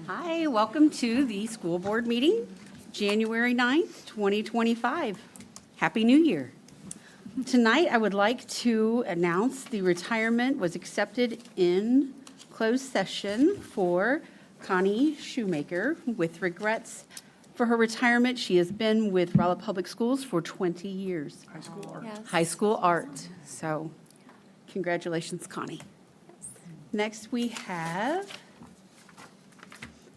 Hi, welcome to the school board meeting, January 9th, 2025. Happy New Year. Tonight, I would like to announce the retirement was accepted in closed session for Connie Shoemaker with regrets for her retirement. She has been with Rolla Public Schools for 20 years. High school art. Yes. High school art. So congratulations, Connie. Next, we have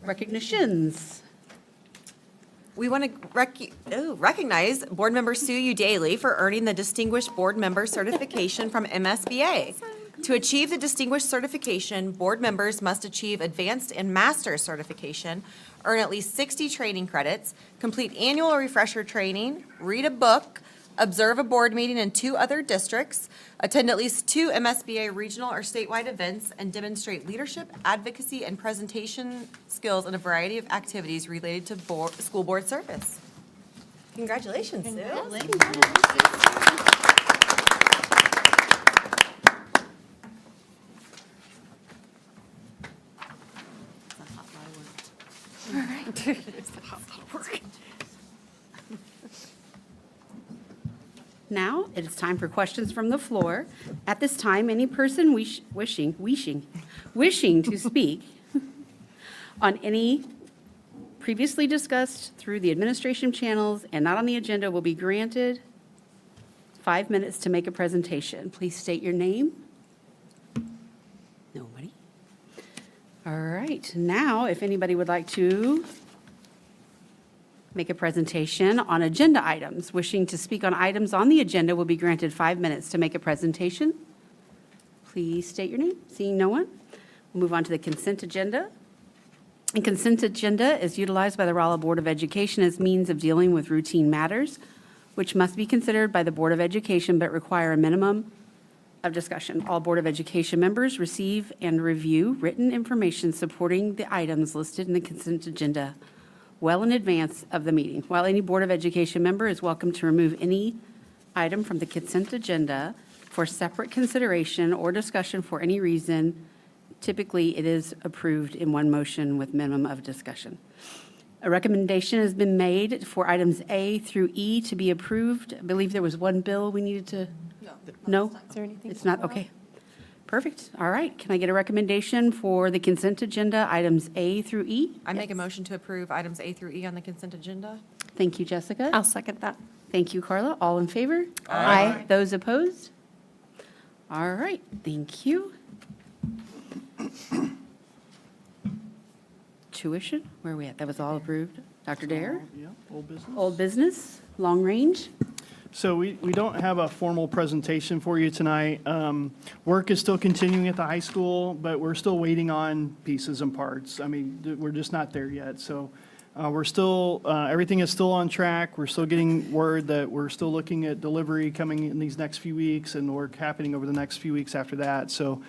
recognitions. We want to recognize Board Member Sue Daly for earning the Distinguished Board Member Certification from MSBA. To achieve the Distinguished Certification, board members must achieve Advanced and Master's Certification, earn at least 60 training credits, complete annual refresher training, read a book, observe a board meeting in 2 other districts, attend at least 2 MSBA regional or statewide events, and demonstrate leadership, advocacy, and presentation skills in a variety of activities related to school board service. Congratulations, Sue. Now, it is time for questions from the floor. At this time, any person wishing to speak on any previously discussed through the administration channels and not on the agenda will be granted 5 minutes to make a presentation. Please state your name. Nobody. All right, now, if anybody would like to make a presentation on agenda items. Wishing to speak on items on the agenda will be granted 5 minutes to make a presentation. Please state your name. Seeing no one, we'll move on to the consent agenda. The consent agenda is utilized by the Rolla Board of Education as means of dealing with routine matters, which must be considered by the Board of Education but require a minimum of discussion. All Board of Education members receive and review written information supporting the items listed in the consent agenda well in advance of the meeting. While any Board of Education member is welcome to remove any item from the consent agenda for separate consideration or discussion for any reason, typically it is approved in one motion with minimum of discussion. A recommendation has been made for items A through E to be approved. I believe there was one bill we needed to. No? Is there anything? It's not, okay. Perfect. All right. Can I get a recommendation for the consent agenda, items A through E? I make a motion to approve items A through E on the consent agenda. Thank you, Jessica. I'll second that. Thank you, Carla. All in favor? Aye. Those opposed? All right, thank you. Tuition, where are we at? That was all approved. Dr. Dare? Yeah, old business. Old business, long range? So we don't have a formal presentation for you tonight. Work is still continuing at the high school, but we're still waiting on pieces and parts. I mean, we're just not there yet. So we're still, everything is still on track. We're still getting word that we're still looking at delivery coming in these next few weeks and work happening over the next few weeks after that. So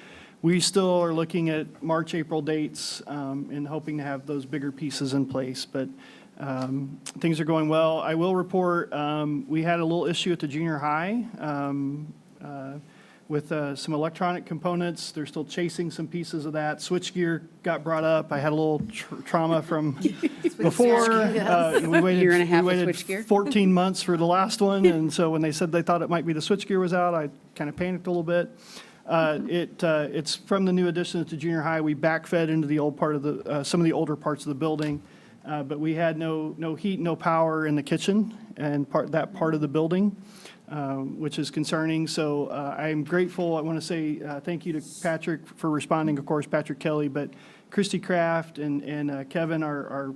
we still are looking at March, April dates and hoping to have those bigger pieces in place. But things are going well. I will report, we had a little issue at the junior high with some electronic components. They're still chasing some pieces of that. Switchgear got brought up. I had a little trauma from before. We waited, Year and a half we of waited switchgear? 14 months for the last one. And so when they said they thought it might be the switchgear was out, I kind of panicked a little bit. It's from the new additions to junior high. We backfed into the old part of the, some of the older parts of the building. But we had no heat, no power in the kitchen and that part of the building, which is concerning. So I'm grateful. I want to say thank you to Patrick for responding, of course, Patrick Kelly, but Christy Kraft and Kevin, our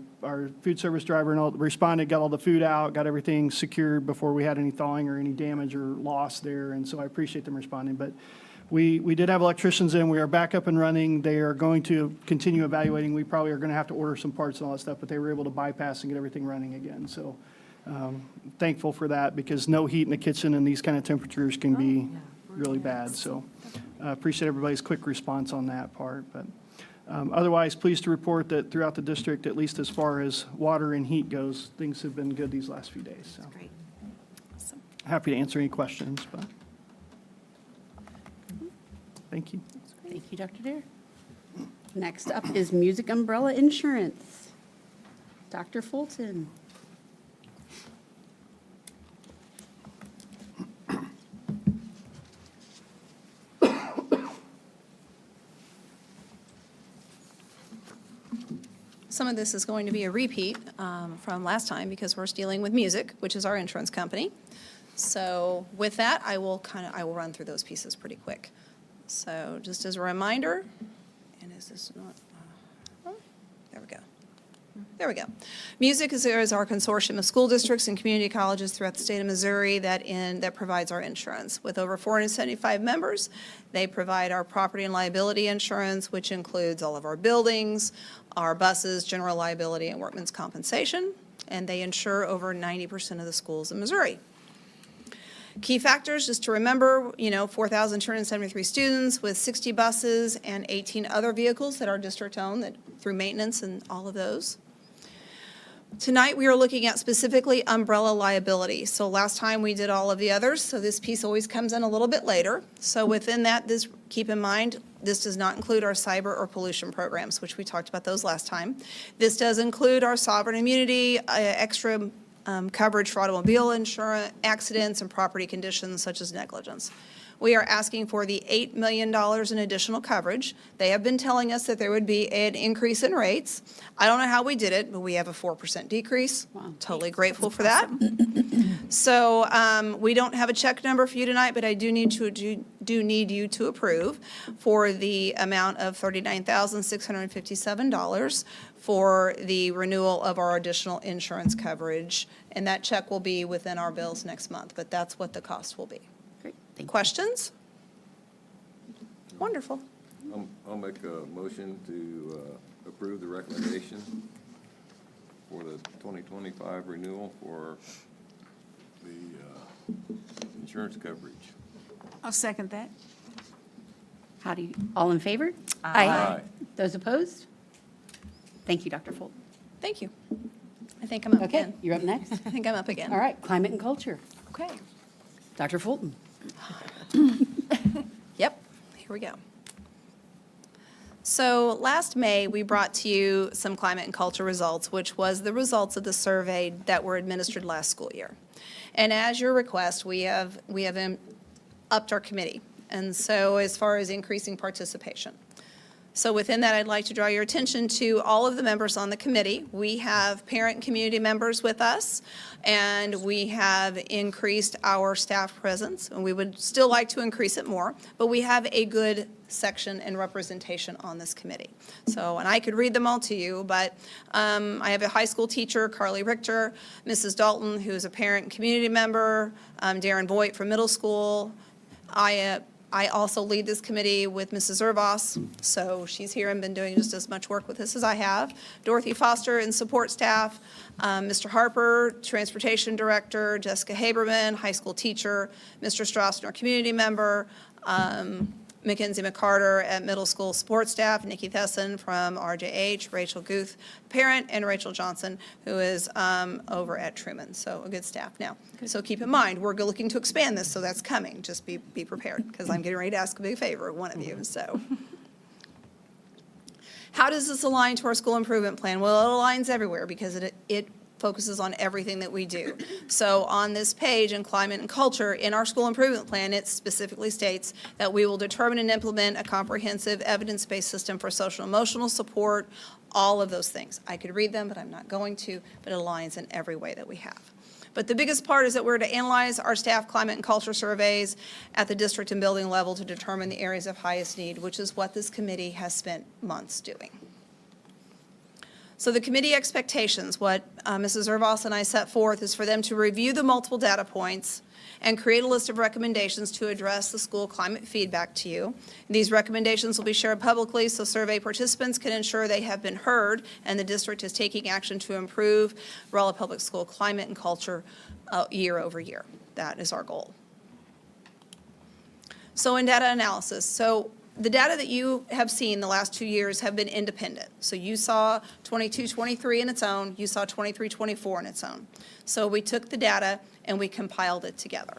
food service driver, and all responded, got all the food out, got everything secured before we had any thawing or any damage or loss there. And so I appreciate them responding. But we did have electricians in. We are back up and running. They are going to continue evaluating. We probably are going to have to order some parts and all that stuff, but they were able to bypass and get everything running again. So thankful for that, because no heat in the kitchen and these kind of temperatures can be really bad. So appreciate everybody's quick response on that part. But otherwise, pleased to report that throughout the district, at least as far as water and heat goes, things have been good these last few days. So Great. happy to answer any questions, but thank you. Thank you, Dr. Dare. Next up is Music Umbrella Insurance. Dr. Fulton. Some of this is going to be a repeat from last time because we're dealing with music, which is our insurance company. So with that, I will run through those pieces pretty quick. So just as a reminder, and is this not, there we go. There we go. Music is our consortium of school districts and community colleges throughout the state of Missouri that provides our insurance. With over 475 members, they provide our property and liability insurance, which includes all of our buildings, our buses, general liability, and workman's compensation, and they insure over 90% of the schools in Missouri. Key factors, just to remember, 4,273 students with 60 buses and 18 other vehicles that our district own that through maintenance and all of those. Tonight, we are looking at specifically umbrella liability. So last time we did all of the others, so this piece always comes in a little bit later. So within that, keep in mind, this does not include our cyber or pollution programs, which we talked about those last time. This does include our sovereign immunity, extra coverage for automobile insurance, accidents, and property conditions such as negligence. We are asking for the $8 million in additional coverage. They have been telling us that there would be an increase in rates. I don't know how we did it, but we have a 4% decrease. Wow. Totally grateful for that. So we don't have a check number for you tonight, but I do need you to approve for the amount of $39,657 for the renewal of our additional insurance coverage. And that check will be within our bills next month, but that's what the cost will be. Great, thank you. Questions? Wonderful. I'll make a motion to approve the recommendation for the 2025 renewal for the insurance coverage. I'll second that. All in favor? Aye. Those opposed? Thank you, Dr. Fulton. Thank you. I think I'm up Okay, again. you're up next. I think I'm up again. All right, climate and culture. Okay. Dr. Fulton. Yep, here we go. So last May, we brought to you some climate and culture results, which was the results of the survey that were administered last school year. And as your request, we have upped our committee. And so as far as increasing participation. So within that, I'd like to draw your attention to all of the members on the committee. We have parent and community members with us, and we have increased our staff presence, and we would still like to increase it more, but we have a good section and representation on this committee. So, and I could read them all to you, but I have a high school teacher, Carly Richter, Mrs. Dalton, who is a parent and community member, Darren Voigt from middle school. I also lead this committee with Mrs. Zervos, so she's here and been doing just as much work with this as I have. Dorothy Foster in support staff, Mr. Harper, transportation director, Jessica Haberman, high school teacher, Mr. Strassner, community member, Mackenzie McCarter at middle school support staff, Nikki Thesson from RJH, Rachel Guth, parent, and Rachel Johnson, who is over at Truman. So a good staff now. So keep in mind, we're looking to expand this, so that's coming. Just be prepared, because I'm getting ready to ask a big favor of one of you. So how does this align to our school improvement plan? Well, it aligns everywhere because it focuses on everything that we do. So on this page in climate and culture, in our school improvement plan, it specifically states that we will determine and implement a comprehensive evidence-based system for social and emotional support, all of those things. I could read them, but I'm not going to, but it aligns in every way that we have. But the biggest part is that we're to analyze our staff climate and culture surveys at the district and building level to determine the areas of highest need, which is what this committee has spent months doing. So the committee expectations, what Mrs. Zervos and I set forth is for them to review the multiple data points and create a list of recommendations to address the school climate feedback to you. These recommendations will be shared publicly so survey participants can ensure they have been heard and the district is taking action to improve Rolla Public School climate and culture year over year. That is our goal. So in data analysis, so the data that you have seen the last 2 years have been independent. So you saw 22-23 in its own, you saw 23-24 in its own. So we took the data and we compiled it together,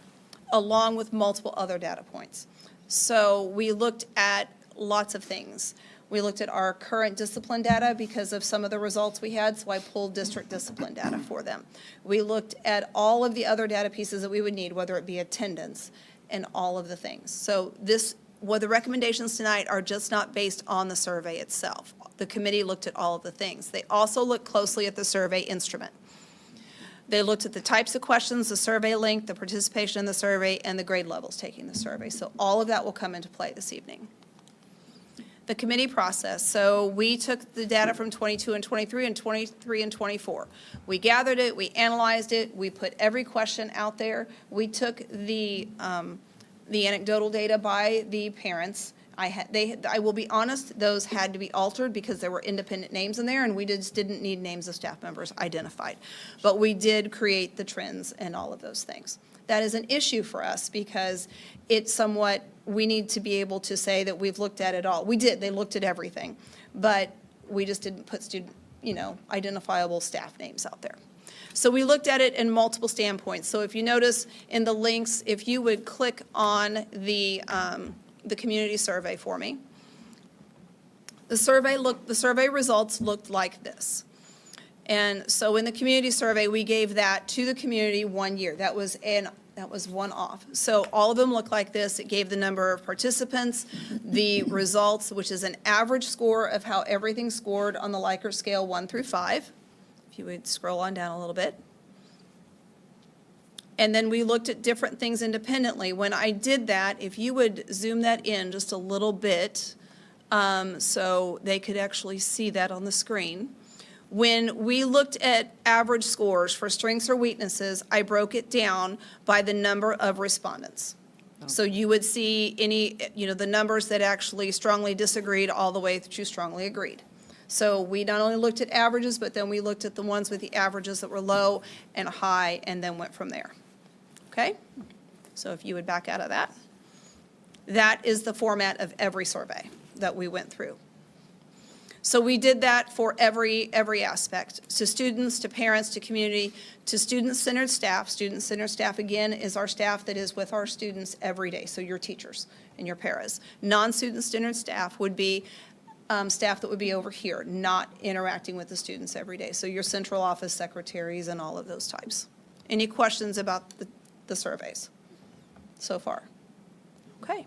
along with multiple other data points. So we looked at lots of things. We looked at our current discipline data because of some of the results we had, so I pulled district discipline data for them. We looked at all of the other data pieces that we would need, whether it be attendance and all of the things. So the recommendations tonight are just not based on the survey itself. The committee looked at all of the things. They also looked closely at the survey instrument. They looked at the types of questions, the survey length, the participation in the survey, and the grade levels taking the survey. So all of that will come into play this evening. The committee process. So we took the data from 22 and 23 and 23 and 24. We gathered it, we analyzed it, we put every question out there. We took the anecdotal data by the parents. I will be honest, those had to be altered because there were independent names in there, and we just didn't need names of staff members identified. But we did create the trends and all of those things. That is an issue for us because it's somewhat, we need to be able to say that we've looked at it all. We did, they looked at everything, but we just didn't put identifiable staff names out there. So we looked at it in multiple standpoints. So if you notice in the links, if you would click on the community survey for me. The survey results looked like this. And so in the community survey, we gave that to the community 1 year. That was one off. So all of them look like this. It gave the number of participants, the results, which is an average score of how everything scored on the Likert scale 1 through 5. If you would scroll on down a little bit. And then we looked at different things independently. When I did that, if you would zoom that in just a little bit, so they could actually see that on the screen. When we looked at average scores for strengths or weaknesses, I broke it down by the number of respondents. So you would see the numbers that actually strongly disagreed all the way to strongly agreed. So we not only looked at averages, but then we looked at the ones with the averages that were low and high, and then went from there. Okay? So if you would back out of that. That is the format of every survey that we went through. So we did that for every aspect, to students, to parents, to community, to student-centered staff. Student-centered staff, again, is our staff that is with our students every day, so your teachers and your paras. Non-student-centered staff would be staff that would be over here, not interacting with the students every day. So your central office secretaries and all of those types. Any questions about the surveys so far? Okay.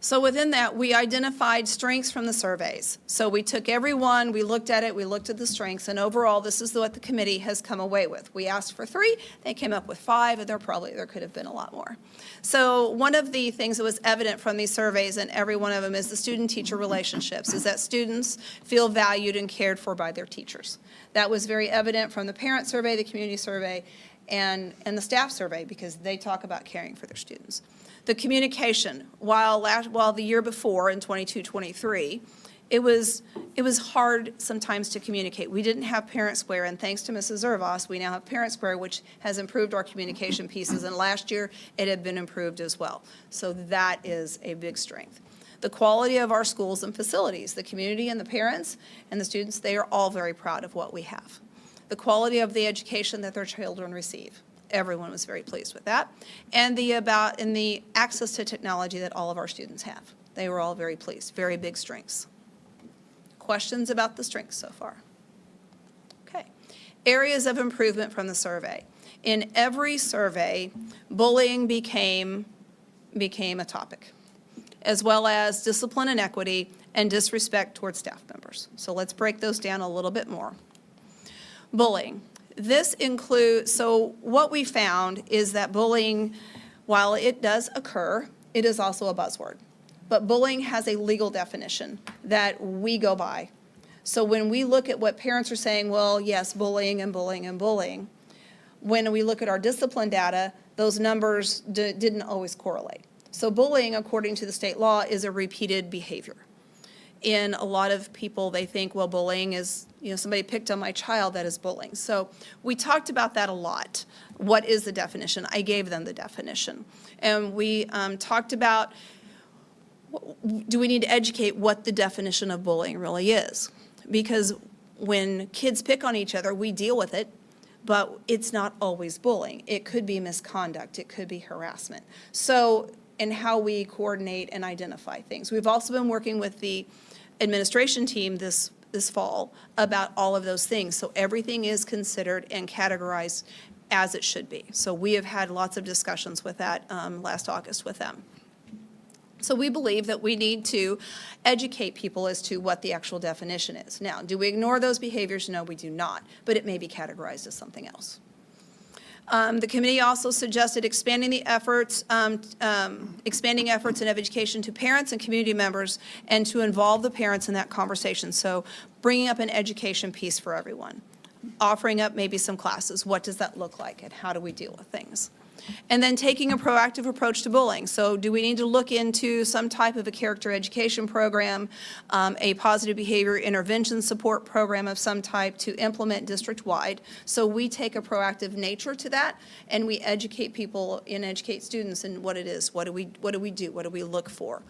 So within that, we identified strengths from the surveys. So we took every one, we looked at it, we looked at the strengths, and overall, this is what the committee has come away with. We asked for 3, they came up with 5, and there could have been a lot more. So one of the things that was evident from these surveys, and every one of them, is the student-teacher relationships, is that students feel valued and cared for by their teachers. That was very evident from the parent survey, the community survey, and the staff survey, because they talk about caring for their students. The communication, while the year before in 22-23, it was hard sometimes to communicate. We didn't have Parent Square, and thanks to Mrs. Zervos, we now have Parent Square, which has improved our communication pieces, and last year it had been improved as well. So that is a big strength. The quality of our schools and facilities, the community and the parents and the students, they are all very proud of what we have. The quality of the education that their children receive. Everyone was very pleased with that. And the access to technology that all of our students have. They were all very pleased, very big strengths. Questions about the strengths so far? Okay. Areas of improvement from the survey. In every survey, bullying became a topic, as well as discipline and equity and disrespect towards staff members. So let's break those down a little bit more. Bullying. This includes, so what we found is that bullying, while it does occur, it is also a buzzword. But bullying has a legal definition that we go by. So when we look at what parents are saying, well, yes, bullying and bullying and bullying, when we look at our discipline data, those numbers didn't always correlate. So bullying, according to the state law, is a repeated behavior. In a lot of people, they think, well, bullying is, somebody picked on my child, that is bullying. So we talked about that a lot. What is the definition? I gave them the definition. And we talked about, do we need to educate what the definition of bullying really is? Because when kids pick on each other, we deal with it, but it's not always bullying. It could be misconduct. It could be harassment. So and how we coordinate and identify things. We've also been working with the administration team this fall about all of those things. So everything is considered and categorized as it should be. So we have had lots of discussions with that last August with them. So we believe that we need to educate people as to what the actual definition is. Now, do we ignore those behaviors? No, we do not, but it may be categorized as something else. The committee also suggested expanding efforts in education to parents and community members and to involve the parents in that conversation. So bringing up an education piece for everyone, offering up maybe some classes. What does that look like and how do we deal with things? And then taking a proactive approach to bullying. So do we need to look into some type of a character education program, a positive behavior intervention support program of some type to implement district-wide? So we take a proactive nature to that, and we educate people and educate students in what it is. What do we do? What do we look for?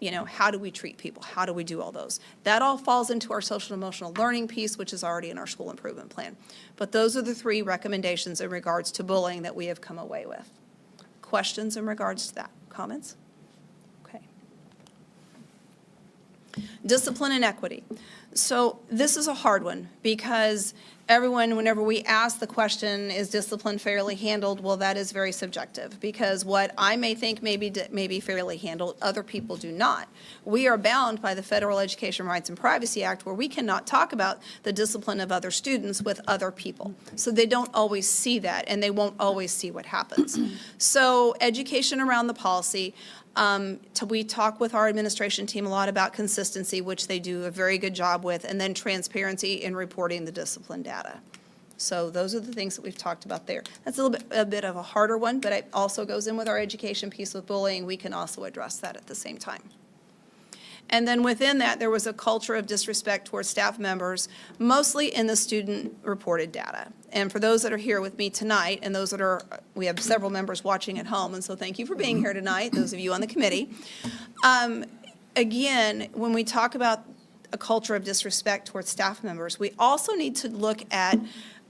You know, how do we treat people? How do we do all those? That all falls into our social and emotional learning piece, which is already in our school improvement plan. But those are the 3 recommendations in regards to bullying that we have come away with. Questions in regards to that? Comments? Okay. Discipline and equity. So this is a hard one because everyone, whenever we ask the question, is discipline fairly handled? Well, that is very subjective because what I may think may be fairly handled, other people do not. We are bound by the Federal Education Rights and Privacy Act where we cannot talk about the discipline of other students with other people. So they don't always see that and they won't always see what happens. So education around the policy. We talk with our administration team a lot about consistency, which they do a very good job with, and then transparency in reporting the discipline data. So those are the things that we've talked about there. That's a bit of a harder one, but it also goes in with our education piece with bullying. We can also address that at the same time. And then within that, there was a culture of disrespect towards staff members, mostly in the student-reported data. And for those that are here with me tonight, and those that are, we have several members watching at home, and so thank you for being here tonight, those of you on the committee. Again, when we talk about a culture of disrespect towards staff members, we also need to look at,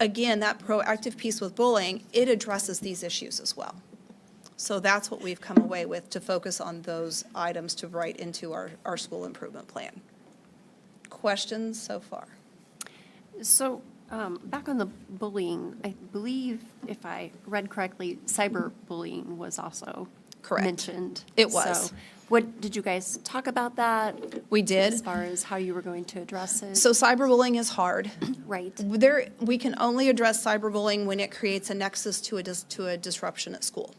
again, that proactive piece with bullying. It addresses these issues as well. So that's what we've come away with, to focus on those items to write into our school improvement plan. Questions so far? So back on the bullying, I believe if I read correctly, cyberbullying was also Correct. mentioned. It was. So what, did you guys talk about that? We did. As far as how you were going to address it? So cyberbullying is hard. Right. We can only address cyberbullying when it creates a nexus to a disruption at school.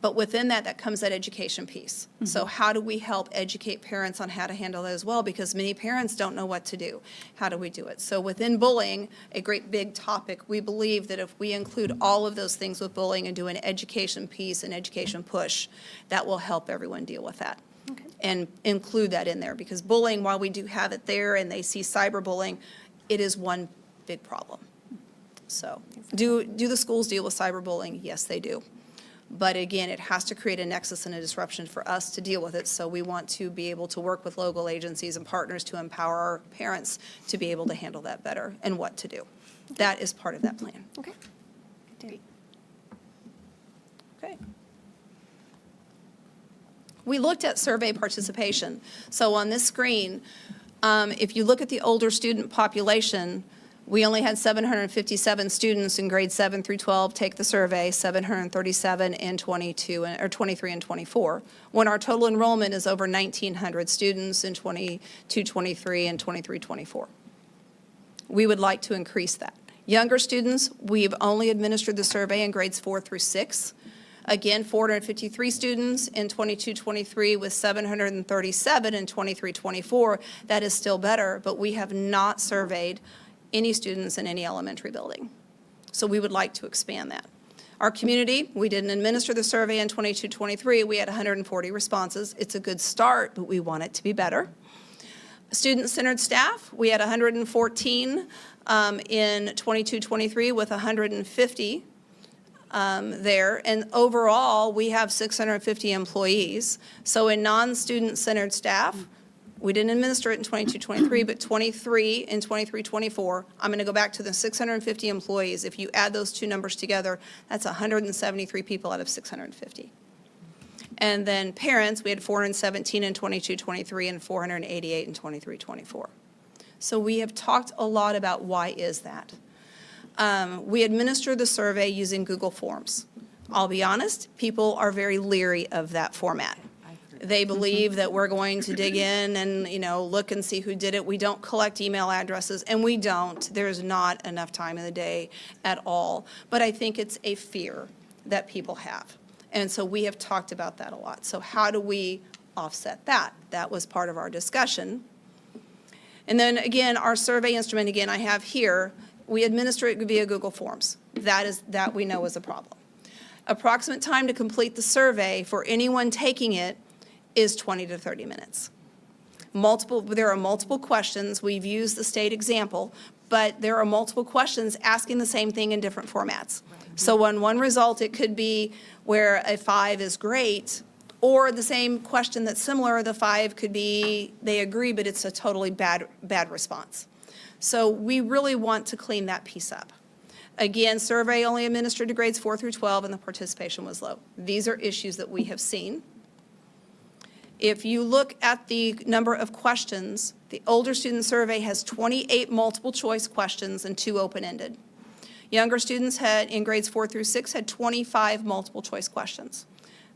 But within that comes that education piece. So how do we help educate parents on how to handle that as well? Because many parents don't know what to do. How do we do it? So within bullying, a great big topic, we believe that if we include all of those things with bullying and do an education piece, an education push, that will help everyone deal with that. Okay. And include that in there. Because bullying, while we do have it there and they see cyberbullying, it is one big problem. So do the schools deal with cyberbullying? Yes, they do. But again, it has to create a nexus and a disruption for us to deal with it. So we want to be able to work with local agencies and partners to empower our parents to be able to handle that better and what to do. That is part of that plan. Okay. Great. Okay. We looked at survey participation. So on this screen, if you look at the older student population, we only had 757 students in grades 7 through 12 take the survey, 737 in 23 and 24, when our total enrollment is over 1,900 students in 22-23 and 23-24. We would like to increase that. Younger students, we've only administered the survey in grades 4 through 6. Again, 453 students in 22-23 with 737 in 23-24. That is still better, but we have not surveyed any students in any elementary building. So we would like to expand that. Our community, we didn't administer the survey in 22-23. We had 140 responses. It's a good start, but we want it to be better. Student-centered staff, we had 114 in 22-23 with 150 there. And overall, we have 650 employees. So in non-student-centered staff, we didn't administer it in 22-23, but 23 in 23-24. I'm going to go back to the 650 employees. If you add those two numbers together, that's 173 people out of 650. And then parents, we had 417 in 22-23 and 488 in 23-24. So we have talked a lot about why is that. We administer the survey using Google Forms. I'll be honest, people are very leery of that format. They believe that we're going to dig in and, look and see who did it. We don't collect email addresses, and we don't. There's not enough time in the day at all. But I think it's a fear that people have. And so we have talked about that a lot. So how do we offset that? That was part of our discussion. And then again, our survey instrument, again, I have here, we administer it via Google Forms. That we know is a problem. Approximate time to complete the survey for anyone taking it is 20 to 30 minutes. There are multiple questions. We've used the state example, but there are multiple questions asking the same thing in different formats. So on one result, it could be where a 5 is great, or the same question that's similar, the 5 could be they agree, but it's a totally bad response. So we really want to clean that piece up. Again, survey only administered to grades 4 through 12, and the participation was low. These are issues that we have seen. If you look at the number of questions, the older student survey has 28 multiple choice questions and 2 open-ended. Younger students in grades 4 through 6 had 25 multiple choice questions.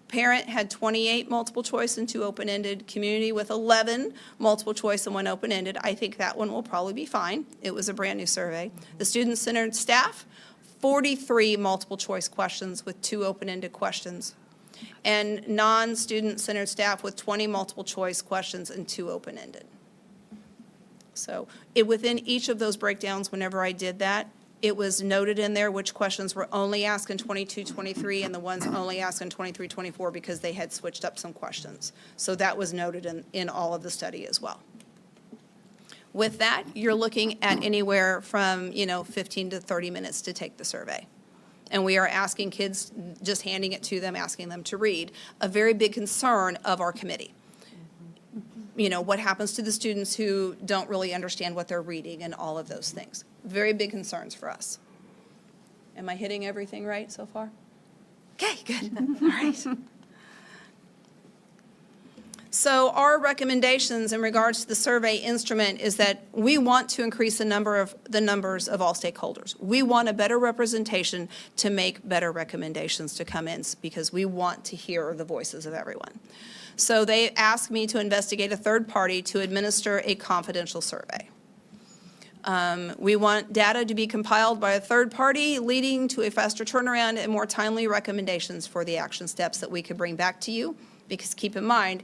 Parent had 28 multiple choice and 2 open-ended. Community with 11 multiple choice and 1 open-ended. I think that one will probably be fine. It was a brand-new survey. The student-centered staff, 43 multiple choice questions with 2 open-ended questions. And non-student-centered staff with 20 multiple choice questions and 2 open-ended. So within each of those breakdowns, whenever I did that, it was noted in there which questions were only asked in 22-23 and the ones only asked in 23-24 because they had switched up some questions. So that was noted in all of the study as well. With that, you're looking at anywhere from 15 to 30 minutes to take the survey. And we are asking kids, just handing it to them, asking them to read. A very big concern of our committee. What happens to the students who don't really understand what they're reading and all of those things. Very big concerns for us. Am I hitting everything right so far? Okay, good. All right. So our recommendations in regards to the survey instrument is that we want to increase the numbers of all stakeholders. We want a better representation to make better recommendations to come in because we want to hear the voices of everyone. So they asked me to investigate a third party to administer a confidential survey. We want data to be compiled by a third party, leading to a faster turnaround and more timely recommendations for the action steps that we could bring back to you. Because keep in mind,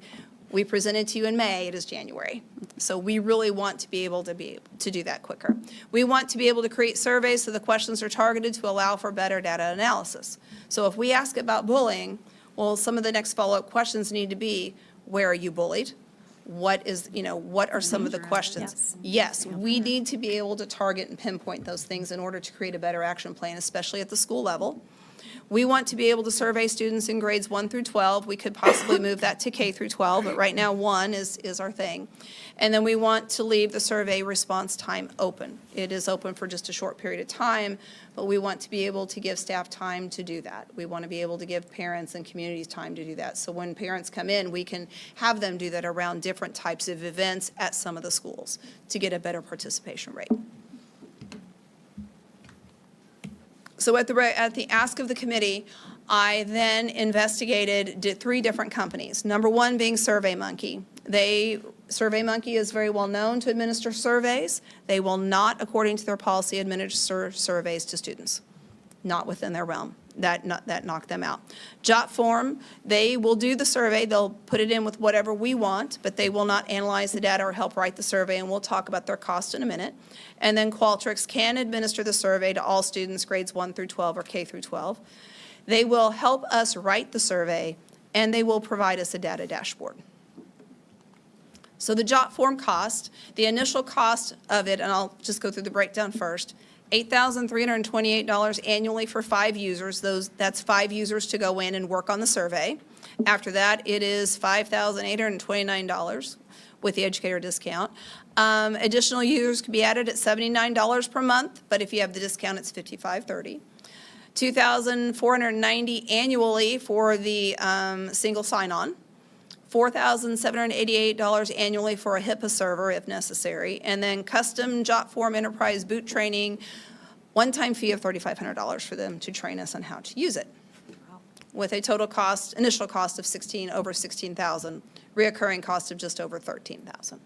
we presented to you in May, it is January. So we really want to be able to do that quicker. We want to be able to create surveys so the questions are targeted to allow for better data analysis. So if we ask about bullying, well, some of the next follow-up questions need to be, where are you bullied? What are some of the questions? Yes, we need to be able to target and pinpoint those things in order to create a better action plan, especially at the school level. We want to be able to survey students in grades 1 through 12. We could possibly move that to K through 12, but right now 1 is our thing. And then we want to leave the survey response time open. It is open for just a short period of time, but we want to be able to give staff time to do that. We want to be able to give parents and communities time to do that. So when parents come in, we can have them do that around different types of events at some of the schools to get a better participation rate. So at the ask of the committee, I then did 3 different companies. Number 1 being SurveyMonkey. SurveyMonkey is very well known to administer surveys. They will not, according to their policy, administer surveys to students. Not within their realm. That knocked them out. JotForm, they will do the survey. They'll put it in with whatever we want, but they will not analyze the data or help write the survey, and we'll talk about their cost in a minute. And then Qualtrics can administer the survey to all students, grades 1 through 12 or K through 12. They will help us write the survey, and they will provide us a data dashboard. So the JotForm cost, the initial cost of it, and I'll just go through the breakdown first, $8,328 annually for 5 users. That's 5 users to go in and work on the survey. After that, it is $5,829 with the educator discount. Additional users can be added at $79 per month, but if you have the discount, it's $55.30. $2,490 annually for the single sign-on, $4,788 annually for a HIPAA server if necessary, and then custom Jotform Enterprise boot training, one-time fee of $3,500 for them to train us on how to use it, with a total cost, initial cost of over $16,000, reoccurring cost of just over $13,000.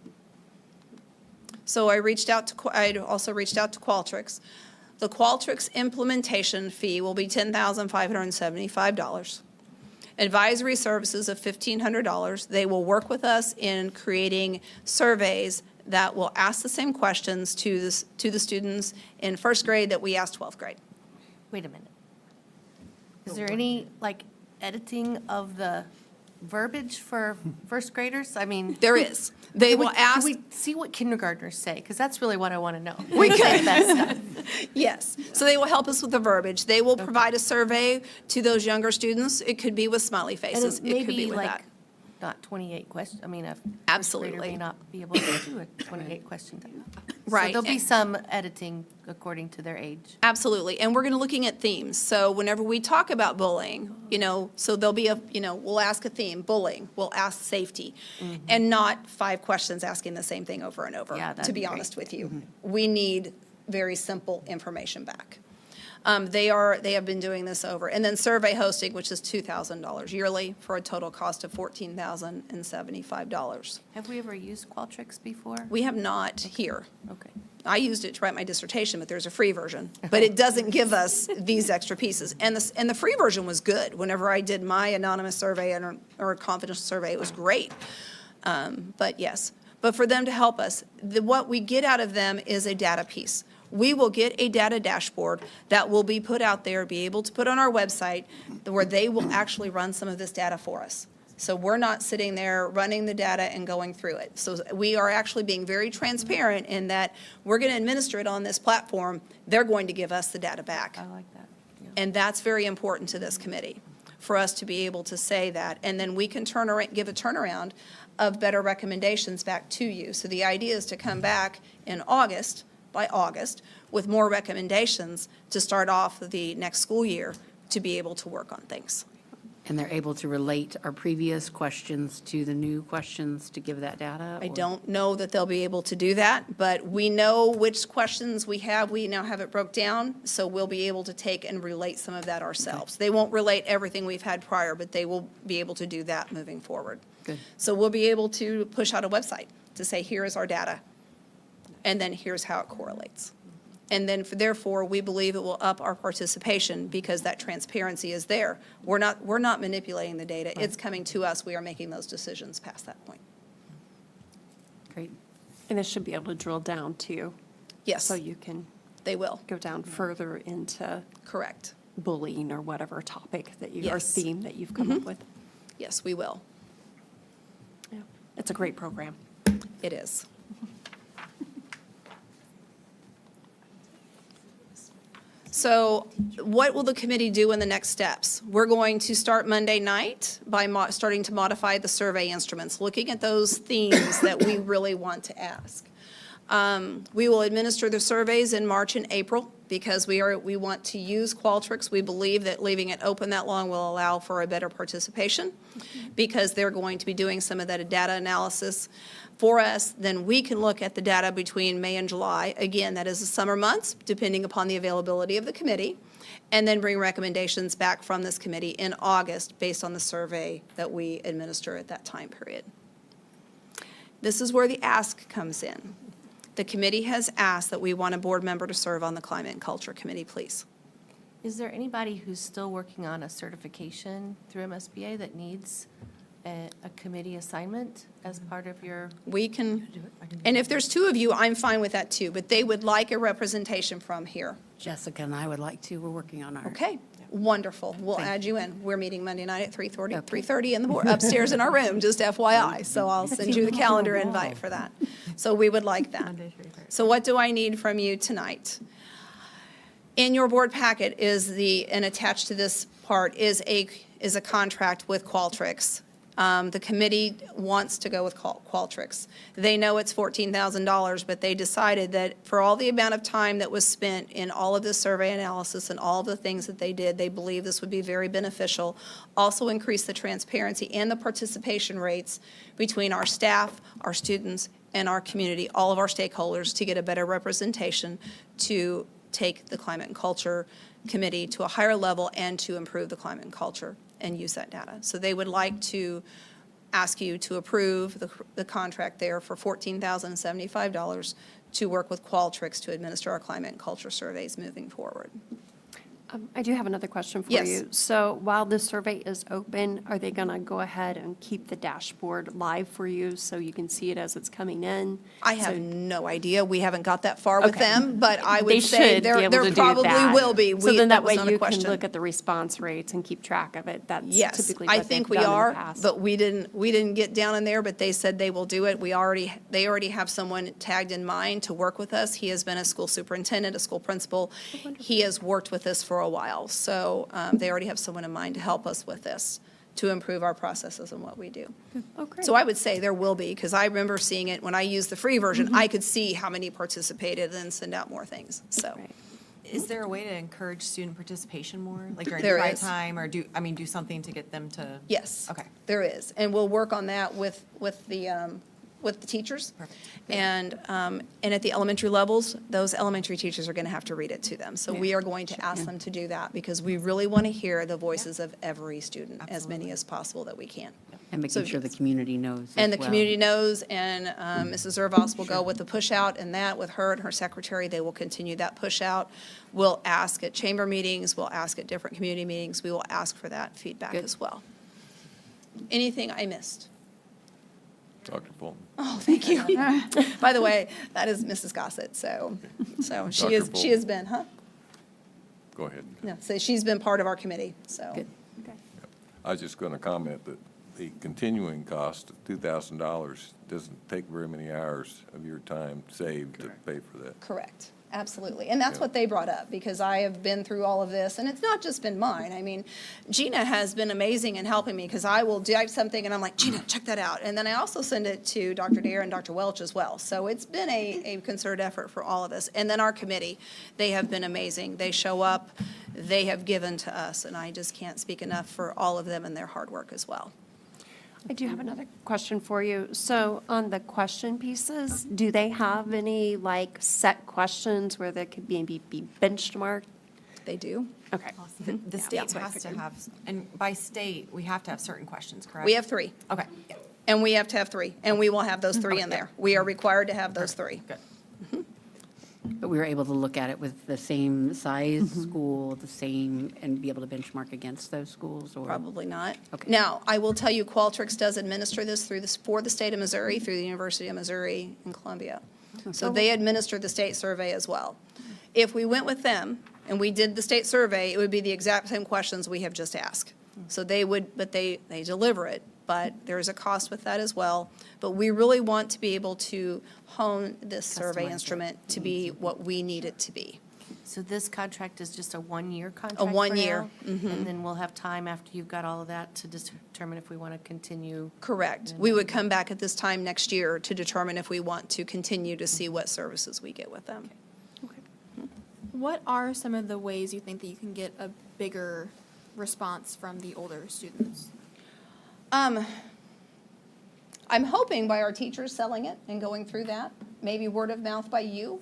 So I also reached out to Qualtrics. The Qualtrics implementation fee will be $10,575. Advisory services of $1,500. They will work with us in creating surveys that will ask the same questions to the students in first grade that we asked 12th grade. Wait a minute. Is there any, like, editing of the verbiage for first graders? I mean. There is. They will ask. Can we see what kindergartners say? Because that's really what I want to know. We They say could. that stuff. Yes, so they will help us with the verbiage. They will provide a survey to those younger students. It could be with smiley And faces. it It may could be be with like, that. not 28 questions, I mean, a first grader Absolutely. may not be able to do a 28 question. Right. So there'll be some editing according to their age. Absolutely, and we're going to looking at themes. So whenever we talk about bullying, so there'll be we'll ask a theme, bullying, we'll ask safety, and not 5 questions asking the same thing over and over, Yeah, that'd to be be great. honest with you. We need very simple information back. They have been doing this over. And then survey hosting, which is $2,000 yearly for a total cost of $14,075. Have we ever used Qualtrics before? We have not here. Okay. I used it to write my dissertation, but there's a free version. But it doesn't give us these extra pieces. And the free version was good. Whenever I did my anonymous survey or confidential survey, it was great. But yes, but for them to help us, what we get out of them is a data piece. We will get a data dashboard that will be put out there, be able to put on our website, where they will actually run some of this data for us. So we're not sitting there running the data and going through it. So we are actually being very transparent in that we're going to administer it on this platform. They're going to give us the data back. I like that. Yeah. And that's very important to this committee, for us to be able to say that. And then we can give a turnaround of better recommendations back to you. So the idea is to come back in by August, with more recommendations to start off the next school year to be able to work on things. And they're able to relate our previous questions to the new questions to give that data? I or- don't know that they'll be able to do that, but we know which questions we have. We now have it broke down, so we'll be able to take and relate some of that ourselves. They won't relate everything we've had prior, but they will be able to do that moving forward. Good. So we'll be able to push out a website to say, here is our data, and then here's how it correlates. And then, therefore, we believe it will up our participation because that transparency is there. We're not manipulating the data. It's coming to us. We are making those decisions past that point. Great. And this should be able to drill down too. Yes, So you can they will. go down further into Correct. bullying or whatever topic that or Yes. theme that you've come up with. Yes, we will. Yeah, it's a great program. It is. So what will the committee do in the next steps? We're going to start Monday night by starting to modify the survey instruments, looking at those themes that we really want to ask. We will administer the surveys in March and April because we want to use Qualtrics. We believe that leaving it open that long will allow for a better participation because they're going to be doing some of that data analysis for us. Then we can look at the data between May and July. Again, that is the summer months, depending upon the availability of the committee, and then bring recommendations back from this committee in August based on the survey that we administer at that time period. This is where the ask comes in. The committee has asked that we want a board member to serve on the Climate and Culture Committee, please. Is there anybody who's still working on a certification through MSBA that needs a committee assignment as part of your? We can, and if there's 2 of you, I'm fine with that too, but they would like a representation from here. Jessica and I would like to, we're working on our. Okay, wonderful. We'll add you in. We're meeting Monday night at 3:30, Okay. 3:30 in the upstairs in our room, just FYI. So I'll send you the calendar invite for that. So we would like that. So what do I need from you tonight? In your board packet is and attached to this part is a contract with Qualtrics. The committee wants to go with Qualtrics. They know it's $14,000, but they decided that for all the amount of time that was spent in all of this survey analysis and all of the things that they did, they believe this would be very beneficial. Also increase the transparency and the participation rates between our staff, our students, and our community, all of our stakeholders, to get a better representation, to take the Climate and Culture Committee to a higher level and to improve the climate and culture and use that data. So they would like to ask you to approve the contract there for $14,075 to work with Qualtrics to administer our climate and culture surveys moving forward. I do have another question for Yes. you. So while this survey is open, are they going to go ahead and keep the dashboard live for you so you can see it as it's coming in? I have So- no idea. We haven't got that far with Okay. them, but I They would say should be there able to do probably that. will be. So then that way was not a you can question. look at the response rates and keep track of it. That's Yes, typically I what think they've we done in the are, past. but we didn't get down in there, but they said they will do it. They already have someone tagged in mind to work with us. He has been a school superintendent, a school principal. He has worked with us for a while, so they already have someone in mind to help us with this, to improve our processes and what we do. Oh, great. So I would say there will be, because I remember seeing it, when I used the free version, I could see how many participated and send out more things, so. Right. Is there a way to encourage student participation more, like during There quiet is. time, or do something to get them to? Yes. Okay. There is, and we'll work on that with the teachers. Perfect. And at the elementary levels, those elementary teachers are going to have to read it to them. So we are going to ask them to do that, because we really want to hear the voices of every student, as many as possible that we can. And So making sure the yes. community knows as And the well. community knows, and Mrs. Zervos will go with the push out and that with her and her secretary. They will continue that push out. We'll ask at chamber meetings, we'll ask at different community meetings, we will ask for that feedback Good. as well. Anything I missed? Dr. Fulton. Oh, thank you. By the way, that is Mrs. Gossett, so she Dr. is, Fulton. she has been, huh? Go ahead. No, so she's been part of our committee, so. Good. I was just going to comment that the continuing cost of $2,000 doesn't take very many hours of your time saved to pay for that. Correct, absolutely. And that's Yeah. what they brought up, because I have been through all of this, and it's not just been mine. I mean, Gina has been amazing in helping me, because I will do something, and I'm like, Gina, check that out. And then I also send it to Dr. Dare and Dr. Welch as well. So it's been a concerted effort for all of us. And then our committee, they have been amazing. They show up, they have given to us, and I just can't speak enough for all of them and their hard work as well. I do have another question for you. So on the question pieces, do they have any like set questions where they could maybe be benchmarked? They do. Okay. The state that's what I has to figured. have, and by state, we have to have certain questions, correct? We have 3. Okay, And we have to have 3, and we will have those 3 in there. We are required to have those 3. good. But we were able to look at it with the same size school, the same, and be able to benchmark against those schools, or? Probably not. Okay. Now, I will tell you, Qualtrics does administer this for the state of Missouri, through the University of Missouri in Columbia. So they administer the state survey as well. If we went with them and we did the state survey, it would be the exact same questions we have just asked. So they would, but they deliver it, but there's a cost with that as well. But we really want to be able to hone this survey Customize it. instrument to be what we need it to be. So this contract is just a one-year contract for 1 year, now? And then we'll have time after you've got all of that to determine if we want to continue. Correct. We would come back at this time next year to determine if we want to continue to see what services we get with them. What are some of the ways you think that you can get a bigger response from the older students? I'm hoping by our teachers selling it and going through that, maybe word of mouth by you,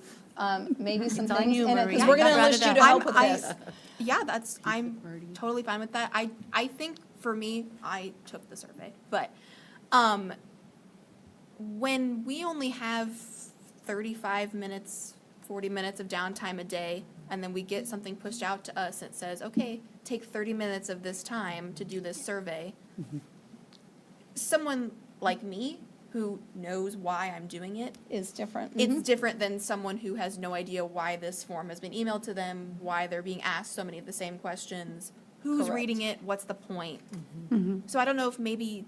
maybe some It's on things you, in it, Maria. because we're You going to brought enlist it you to up. help with this. Yeah, I'm totally fine with that. I think for me, I took the survey, but when we only have 35 minutes, 40 minutes of downtime a day, and then we get something pushed out to us that says, okay, take 30 minutes of this time to do this survey, someone like me who knows why I'm doing it, Is different. it's different than someone who has no idea why this form has been emailed to them, why they're being asked so many of the same questions, who's Correct. reading it, what's the point? So I don't know if maybe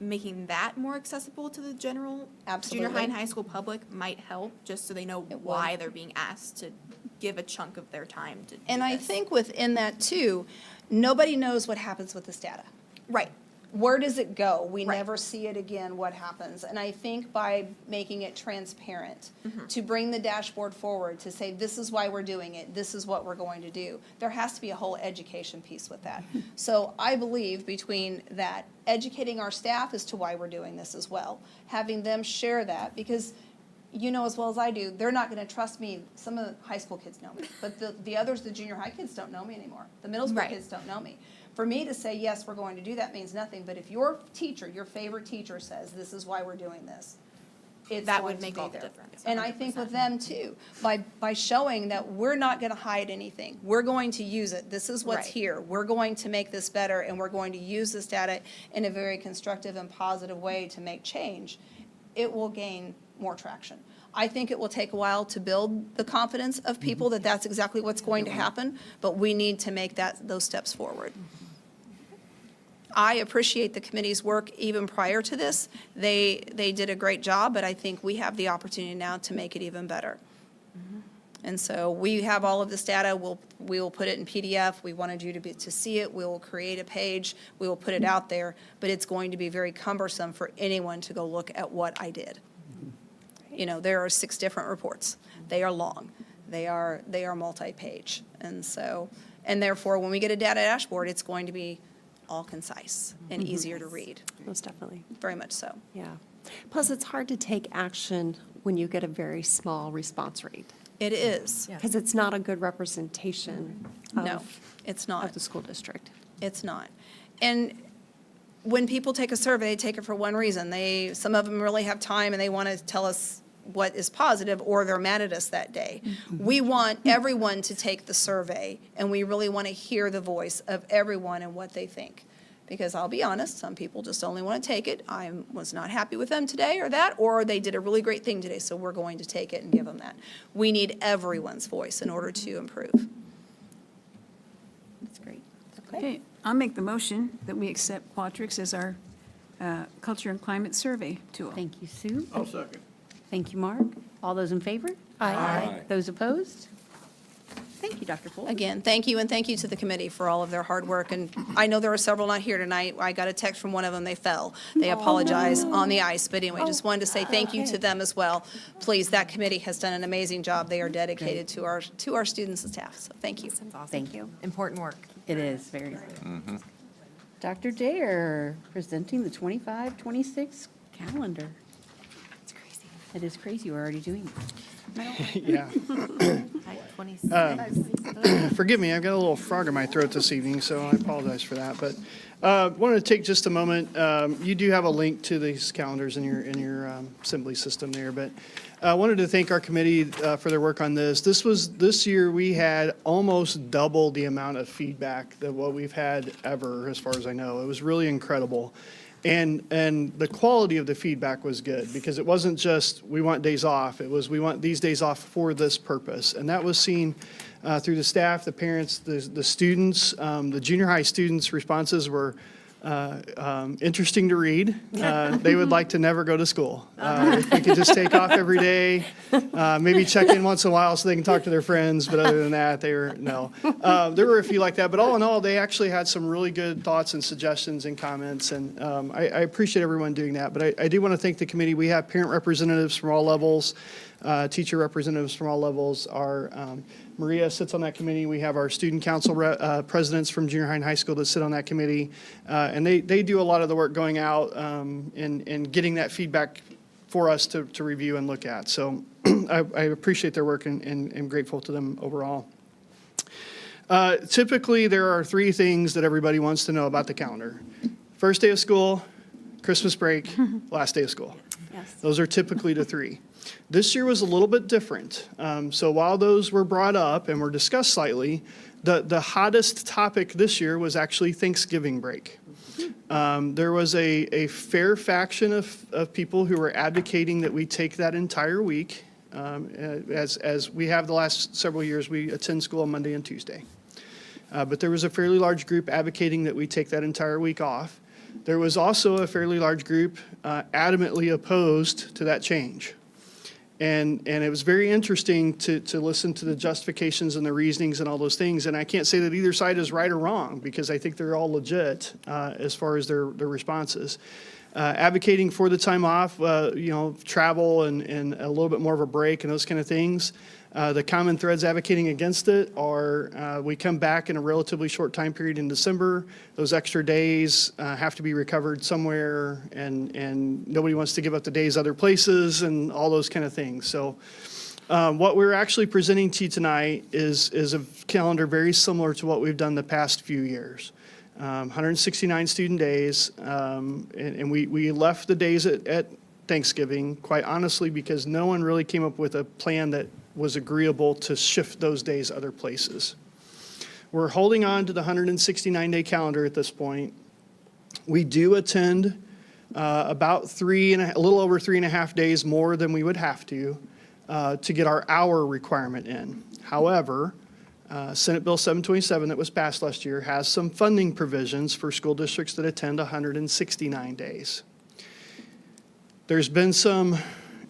making that more accessible to the general junior high Absolutely. and high school public might help, just so they know It would. why they're being asked to give a chunk of their time to do And I this. think within that too, nobody knows what happens with this data. Right. where does it go? We Right. never see it again, what happens? And I think by making it transparent, to bring the dashboard forward, to say, this is why we're doing it, this is what we're going to do, there has to be a whole education piece with that. So I believe between that, educating our staff as to why we're doing this as well, having them share that, because you know as well as I do, they're not gonna trust me. Some of the high school kids know me, but the others, the junior high kids don't know me anymore. The middle school Right. kids don't know me. For me to say, yes, we're going to do that means nothing, but if your teacher, your favorite teacher says, this is why we're doing this, it's That going would to make be all the there. difference, And I think 100%. with them too, by showing that we're not gonna hide anything. We're going to use it. This is what's Right. here. We're going to make this better, and we're going to use this data in a very constructive and positive way to make change. It will gain more traction. I think it will take a while to build the confidence of people that that's exactly what's going to happen, but we need to make those steps forward. I appreciate the committee's work even prior to this. They did a great job, but I think we have the opportunity now to make it even better. And so we have all of this data. We will put it in PDF. We wanted you to see it. We will create a page. We will put it out there, but it's going to be very cumbersome for anyone to go look at what I did. You know, there are 6 different reports. They are long. They are multi-page. And so, and therefore, when we get a data dashboard, it's going to be all concise and easier to read, Most definitely, very much so. yeah. Plus, it's hard to take action when you get a very small response rate, It is. because it's not a good representation No, of, it's not. of the school district. It's not. And when people take a survey, they take it for one reason. Some of them really have time and they want to tell us what is positive, or they're mad at us that day. We want everyone to take the survey, and we really want to hear the voice of everyone and what they think. Because I'll be honest, some people just only want to take it. I was not happy with them today or that, or they did a really great thing today, so we're going to take it and give them that. We need everyone's voice in order to improve. That's great. Okay, I'll make the motion that we accept Qualtrics as our culture and climate survey tool. Thank you, Sue. I'll second. Thank you, Mark. All those in favor? Aye. Those opposed? Thank you, Dr. Fuller. Again, thank you, and thank you to the committee for all of their hard work. And I know there are several not here tonight. I got a text from one of them, they fell. They apologize on the ice, but anyway, just wanted to say thank you to them as well. Please, that committee has done an amazing job. They are dedicated to our students and staff, so thank you. Thank you. Important work. It is, very good. Dr. Dare, presenting the 25-26 calendar. It's crazy. It is crazy, we're already doing it. Yeah. Type 26. Forgive me, I've got a little frog in my throat this evening, so I apologize for that. But wanted to take just a moment. You do have a link to these calendars in your assembly system there, but I wanted to thank our committee for their work on this. This year, we had almost double the amount of feedback than what we've had ever, as far as I know. It was really incredible. And the quality of the feedback was good, because it wasn't just, we want days off. It was, we want these days off for this purpose. And that was seen through the staff, the parents, the students. The junior high students' responses were interesting to read. They would like to never go to school. If we could just take off every day, maybe check in once in a while so they can talk to their friends, but other than that, no. There were a few like that, but all in all, they actually had some really good thoughts and suggestions and comments, and I appreciate everyone doing that. But I do want to thank the committee. We have parent representatives from all levels, teacher representatives from all levels. Maria sits on that committee. We have our student council presidents from junior high and high school that sit on that committee. And they do a lot of the work going out and getting that feedback for us to review and look at. So I appreciate their work and am grateful to them overall. Typically, there are 3 things that everybody wants to know about the calendar. First day of school, Christmas break, last day of school. Yes. Those are typically the 3. This year was a little bit different. So while those were brought up and were discussed slightly, the hottest topic this year was actually Thanksgiving break. There was a fair faction of people who were advocating that we take that entire week. As we have the last several years, we attend school on Monday and Tuesday. But there was a fairly large group advocating that we take that entire week off. There was also a fairly large group adamantly opposed to that change. And it was very interesting to listen to the justifications and the reasonings and all those things. And I can't say that either side is right or wrong, because I think they're all legit as far as their responses. Advocating for the time off, travel and a little bit more of a break and those kind of things. The common threads advocating against it are we come back in a relatively short time period in December. Those extra days have to be recovered somewhere, and nobody wants to give up the days other places and all those kind of things. So what we're actually presenting to you tonight is a calendar very similar to what we've done the past few years. 169 student days, and we left the days at Thanksgiving, quite honestly, because no one really came up with a plan that was agreeable to shift those days other places. We're holding on to the 169-day calendar at this point. We do attend about a little over 3.5 days more than we would have to get our hour requirement in. However, Senate Bill 727 that was passed last year has some funding provisions for school districts that attend 169 days. There's been some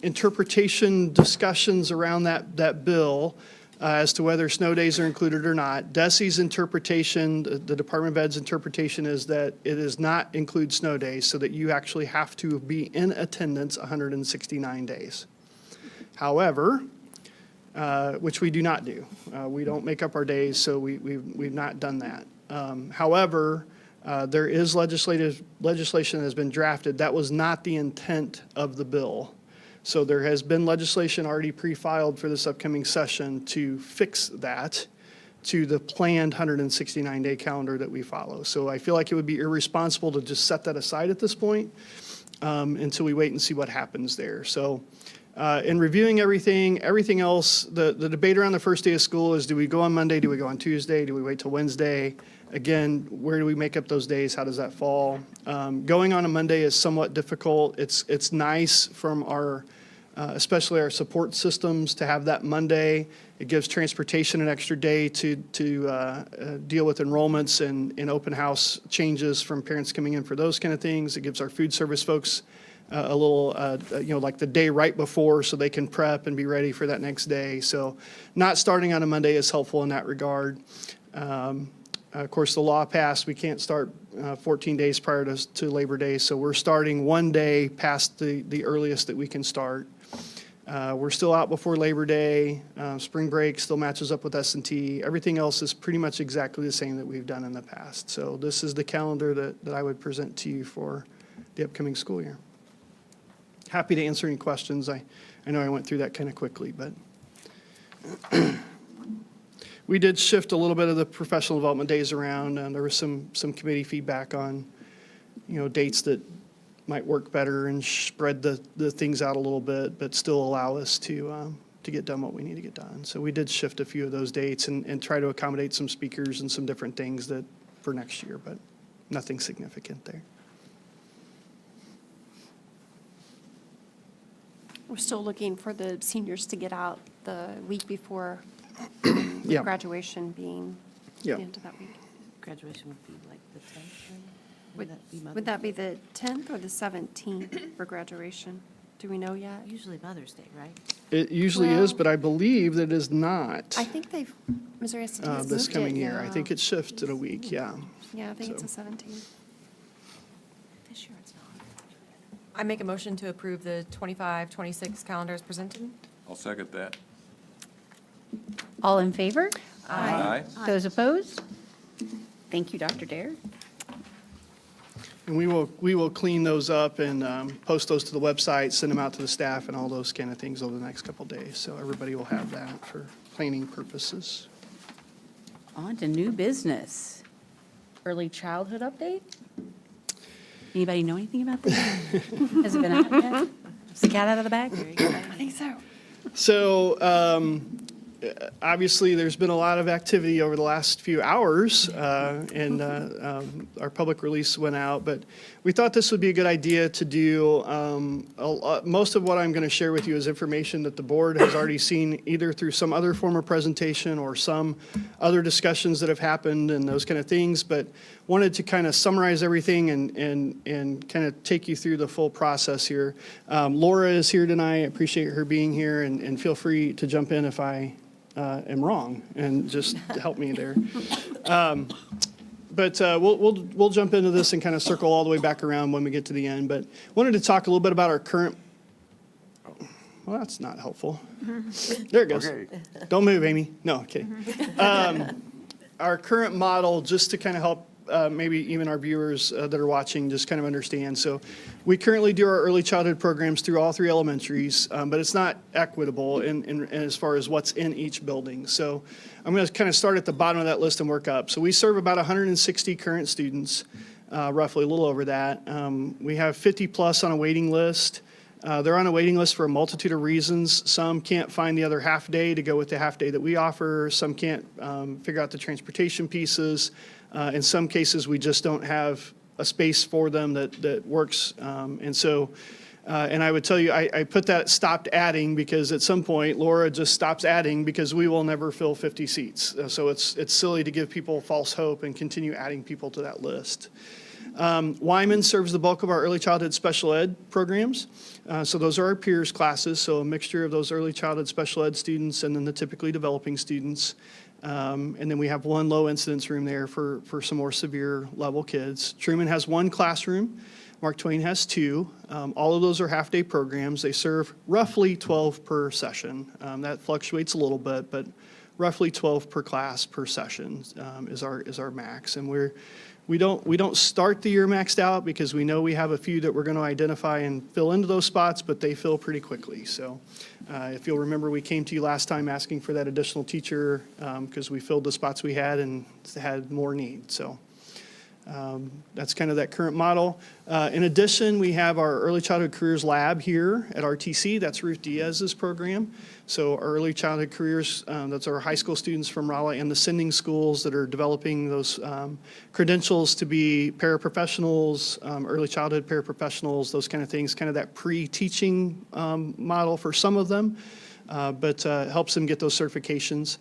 interpretation discussions around that bill as to whether snow days are included or not. DESE's interpretation, the Department of Ed's interpretation, is that it does not include snow days, so that you actually have to be in attendance 169 days. However, which we do not do. We don't make up our days, so we've not done that. However, there is legislation that has been drafted. That was not the intent of the bill. So there has been legislation already pre-filed for this upcoming session to fix that to the planned 169-day calendar that we follow. So I feel like it would be irresponsible to just set that aside at this point until we wait and see what happens there. So in reviewing everything else, the debate around the first day of school is, do we go on Monday, do we go on Tuesday, do we wait till Wednesday? Again, where do we make up those days? How does that fall? Going on a Monday is somewhat difficult. It's nice from our, especially our support systems, to have that Monday. It gives transportation an extra day to deal with enrollments and open house changes from parents coming in for those kind of things. It gives our food service folks a little, like the day right before, so they can prep and be ready for that next day. So not starting on a Monday is helpful in that regard. Of course, the law passed. We can't start 14 days prior to Labor Day, so we're starting one day past the earliest that we can start. We're still out before Labor Day. Spring break still matches up with S&T. Everything else is pretty much exactly the same that we've done in the past. So this is the calendar that I would present to you for the upcoming school year. Happy to answer any questions. I know I went through that kind of quickly, but we did shift a little bit of the professional development days around, and there was some committee feedback on, dates that might work better and spread the things out a little bit, but still allow us to get done what we need to get done. So we did shift a few of those dates and try to accommodate some speakers and some different things that for next year, but nothing significant there. We're still looking for the seniors to get out the week before Yeah. graduation being Yeah. the end of that week. Graduation would be like the 10th, right? Would that be the 10th or the 17th for graduation? Do we know yet? Usually Mother's Day, right? It usually is, Well- but I believe that it is not I think Missouri S&T has this moved coming it, year. I yeah. think it shifted a week, yeah. Yeah, I think it's so. the 17th. This year it's not. I make a motion to approve the 25-26 calendar as presented. I'll second that. All in favor? Aye. Those opposed? Thank you, Dr. Dare. And we will clean those up and post those to the website, send them out to the staff and all those kind of things over the next couple of days. So everybody will have that for planning purposes. On to new business. Early childhood update? Anybody know anything about this? Has it been out yet? Is the cat out of the bag? I think so. So obviously, there's been a lot of activity over the last few hours, and our public release went out, but we thought this would be a good idea to do. Most of what I'm going to share with you is information that the board has already seen either through some other form of presentation or some other discussions that have happened and those kind of things, but wanted to kind of summarize everything and kind of take you through the full process here. Laura is here tonight. I appreciate her being here, and feel free to jump in if I am wrong and just help me there. But we'll jump into this and kind of circle all the way back around when we get to the end. But wanted to talk a little bit about our current. Well, that's not helpful. There it goes. Okay. Don't move, Amy. No, okay. Our current model, just to kind of help maybe even our viewers that are watching just kind of understand. So we currently do our early childhood programs through all 3 elementaries, but it's not equitable in as far as what's in each building. So I'm going to kind of start at the bottom of that list and work up. So we serve about 160 current students, roughly a little over that. We have 50 plus on a waiting list. They're on a waiting list for a multitude of reasons. Some can't find the other half day to go with the half day that we offer. Some can't figure out the transportation pieces. In some cases, we just don't have a space for them that works. And so, and I would tell you, I put that stopped adding because at some point, Laura just stops adding because we will never fill 50 seats. So it's silly to give people false hope and continue adding people to that list. Wyman serves the bulk of our early childhood special ed programs. So those are our peers classes, so a mixture of those early childhood special ed students and then the typically developing students. And then we have 1 low incidence room there for some more severe level kids. Truman has 1 classroom. Mark Twain has 2. All of those are half-day programs. They serve roughly 12 per session. That fluctuates a little bit, but roughly 12 per class per session is our max. And we don't start the year maxed out because we know we have a few that we're going to identify and fill into those spots, but they fill pretty quickly. So if you'll remember, we came to you last time asking for that additional teacher because we filled the spots we had and had more need. So that's kind of that current model. In addition, we have our Early Childhood Careers Lab here at RTC. That's Ruth Diaz's program. So our Early Childhood Careers, that's our high school students from Rolla and the sending schools that are developing those credentials to be paraprofessionals, early childhood paraprofessionals, those kind of things, kind of that pre-teaching model for some of them. But helps them get those certifications.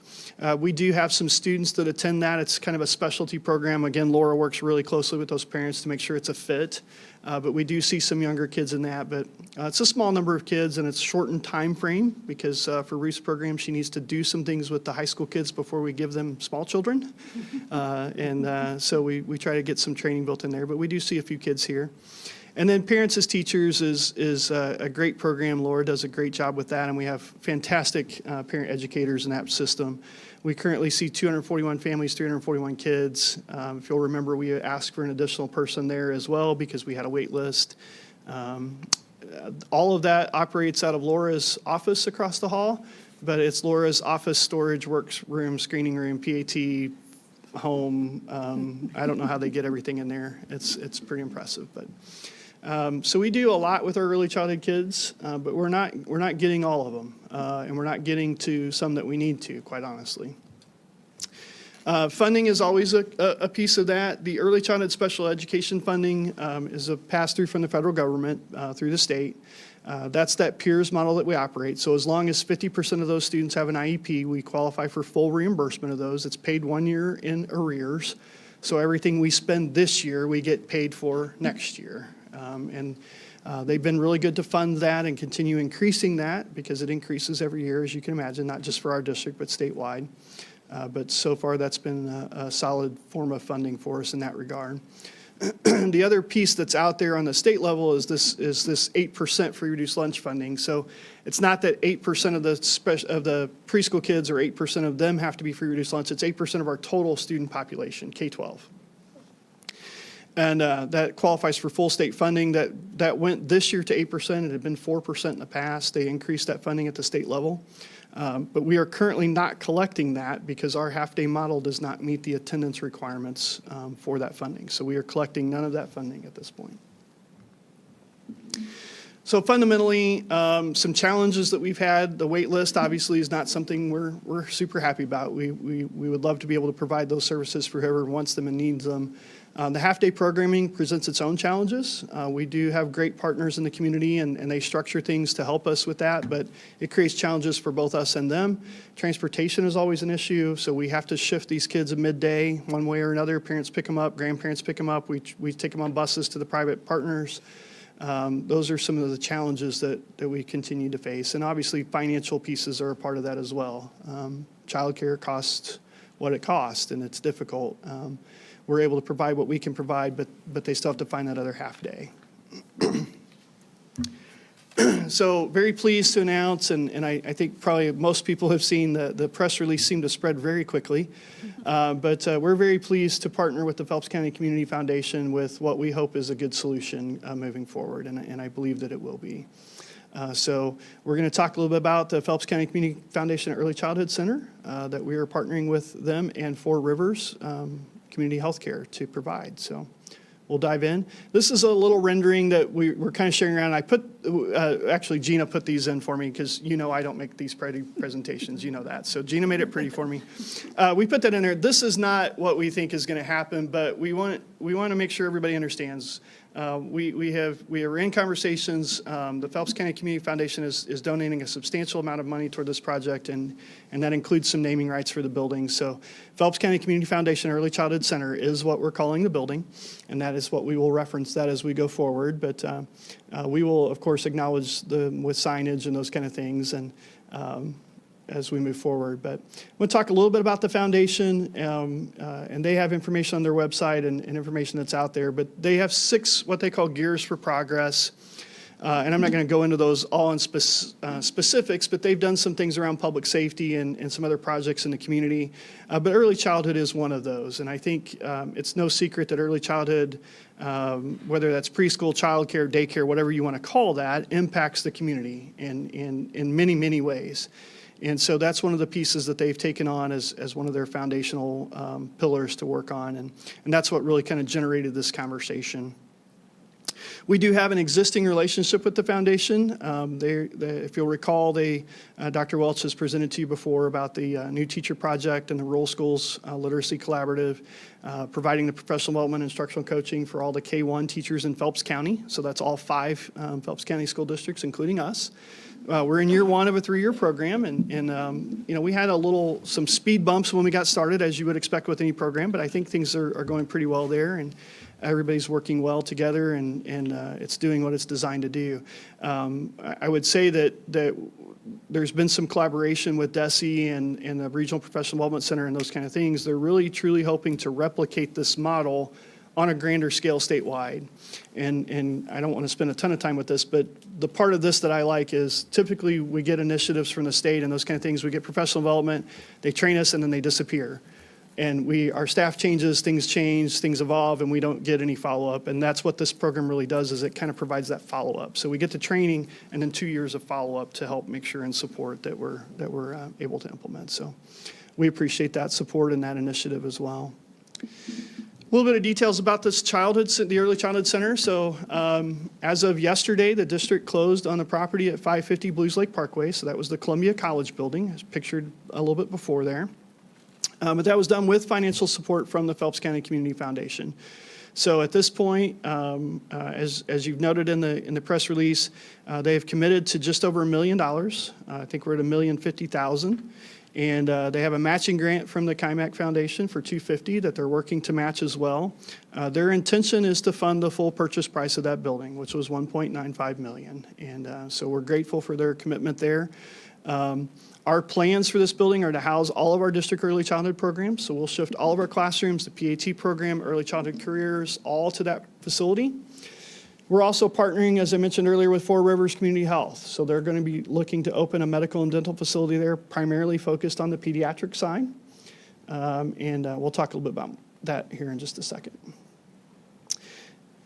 We do have some students that attend that. It's kind of a specialty program. Again, Laura works really closely with those parents to make sure it's a fit. But we do see some younger kids in that. But it's a small number of kids, and it's shortened time frame because for Ruth's program, she needs to do some things with the high school kids before we give them small children. So we try to get some training built in there. But we do see a few kids here. And then Parents as Teachers is a great program. Laura does a great job with that, and we have fantastic parent educators in that system. We currently see 241 families, 341 kids. If you'll remember, we asked for an additional person there as well because we had a wait list. All of that operates out of Laura's office across the hall, but it's Laura's office, storage, workroom, screening room, PAT, home. I don't know how they get everything in there. It's pretty impressive, but. So we do a lot with our early childhood kids, but we're not getting all of them, and we're not getting to some that we need to, quite honestly. Funding is always a piece of that. The early childhood special education funding is a pass-through from the federal government through the state. That's that peers model that we operate. So as long as 50% of those students have an IEP, we qualify for full reimbursement of those. It's paid 1 year in arrears. So everything we spend this year, we get paid for next year. And they've been really good to fund that and continue increasing that because it increases every year, as you can imagine, not just for our district, but statewide. But so far, that's been a solid form of funding for us in that regard. The other piece that's out there on the state level is this 8% free reduced lunch funding. So it's not that 8% of the preschool kids or 8% of them have to be free reduced lunch. It's 8% of our total student population, K-12. And that qualifies for full state funding. That went this year to 8%. It had been 4% in the past. They increased that funding at the state level. But we are currently not collecting that because our half-day model does not meet the attendance requirements for that funding. So we are collecting none of that funding at this point. So fundamentally, some challenges that we've had. The wait list obviously is not something we're super happy about. We would love to be able to provide those services for whoever wants them and needs them. The half-day programming presents its own challenges. We do have great partners in the community, and they structure things to help us with that, but it creates challenges for both us and them. Transportation is always an issue, so we have to shift these kids at midday one way or another. Parents pick them up, grandparents pick them up. We take them on buses to the private partners. Those are some of the challenges that we continue to face. And obviously, financial pieces are a part of that as well. Childcare costs what it costs, and it's difficult. We're able to provide what we can provide, but they still have to find that other half day. So very pleased to announce, and I think probably most people have seen the press release seem to spread very quickly. But we're very pleased to partner with the Phelps County Community Foundation with what we hope is a good solution moving forward, and I believe that it will be. So we're going to talk a little bit about the Phelps County Community Foundation Early Childhood Center that we are partnering with them and Four Rivers Community Healthcare to provide. So we'll dive in. This is a little rendering that we're kind of sharing around. I put, actually Gina put these in for me because I don't make these pretty presentations, you know that. So Gina made it pretty for me. We put that in there. This is not what we think is going to happen, but we want to make sure everybody understands. We are in conversations. The Phelps County Community Foundation is donating a substantial amount of money toward this project, and that includes some naming rights for the building. So Phelps County Community Foundation Early Childhood Center is what we're calling the building, and that is what we will reference that as we go forward. But we will, of course, acknowledge with signage and those kind of things, and as we move forward. But we'll talk a little bit about the foundation, and they have information on their website and information that's out there. But they have 6 what they call gears for progress. And I'm not going to go into those all in specifics, but they've done some things around public safety and some other projects in the community. But early childhood is one of those. And I think it's no secret that early childhood, whether that's preschool, childcare, daycare, whatever you want to call that, impacts the community in many, many ways. And so that's one of the pieces that they've taken on as one of their foundational pillars to work on. And that's what really kind of generated this conversation. We do have an existing relationship with the foundation. If you'll recall, Dr. Welch has presented to you before about the new teacher project and the rural schools literacy collaborative, providing the professional development and instructional coaching for all the K-1 teachers in Phelps County. So that's all 5 Phelps County school districts, including us. We're in year 1 of a 3-year program, and we had some speed bumps when we got started, as you would expect with any program, but I think things are going pretty well there, and everybody's working well together, and it's doing what it's designed to do. I would say that there's been some collaboration with DESE and the Regional Professional Development Center and those kind of things. They're really, truly hoping to replicate this model on a grander scale statewide. And I don't want to spend a ton of time with this, but the part of this that I like is typically we get initiatives from the state and those kind of things. We get professional development, they train us, and then they disappear. And our staff changes, things change, things evolve, and we don't get any follow-up. And that's what this program really does, is it kind of provides that follow-up. So we get the training and then 2 years of follow-up to help make sure and support that we're able to implement. So we appreciate that support and that initiative as well. A little bit of details about this the Early Childhood Center. So as of yesterday, the district closed on the property at 550 Blues Lake Parkway. So that was the Columbia College building, as pictured a little bit before there. But that was done with financial support from the Phelps County Community Foundation. So at this point, as you've noted in the press release, they have committed to just over $1 million. I think we're at $1,050,000. And they have a matching grant from the KIMAC Foundation for $250,000 that they're working to match as well. Their intention is to fund the full purchase price of that building, which was $1.95 million. And so we're grateful for their commitment there. Our plans for this building are to house all of our district early childhood programs. So we'll shift all of our classrooms, the PAT program, early childhood careers, all to that facility. We're also partnering, as I mentioned earlier, with Four Rivers Community Health. So they're going to be looking to open a medical and dental facility there, primarily focused on the pediatric side. And we'll talk a little bit about that here in just a second.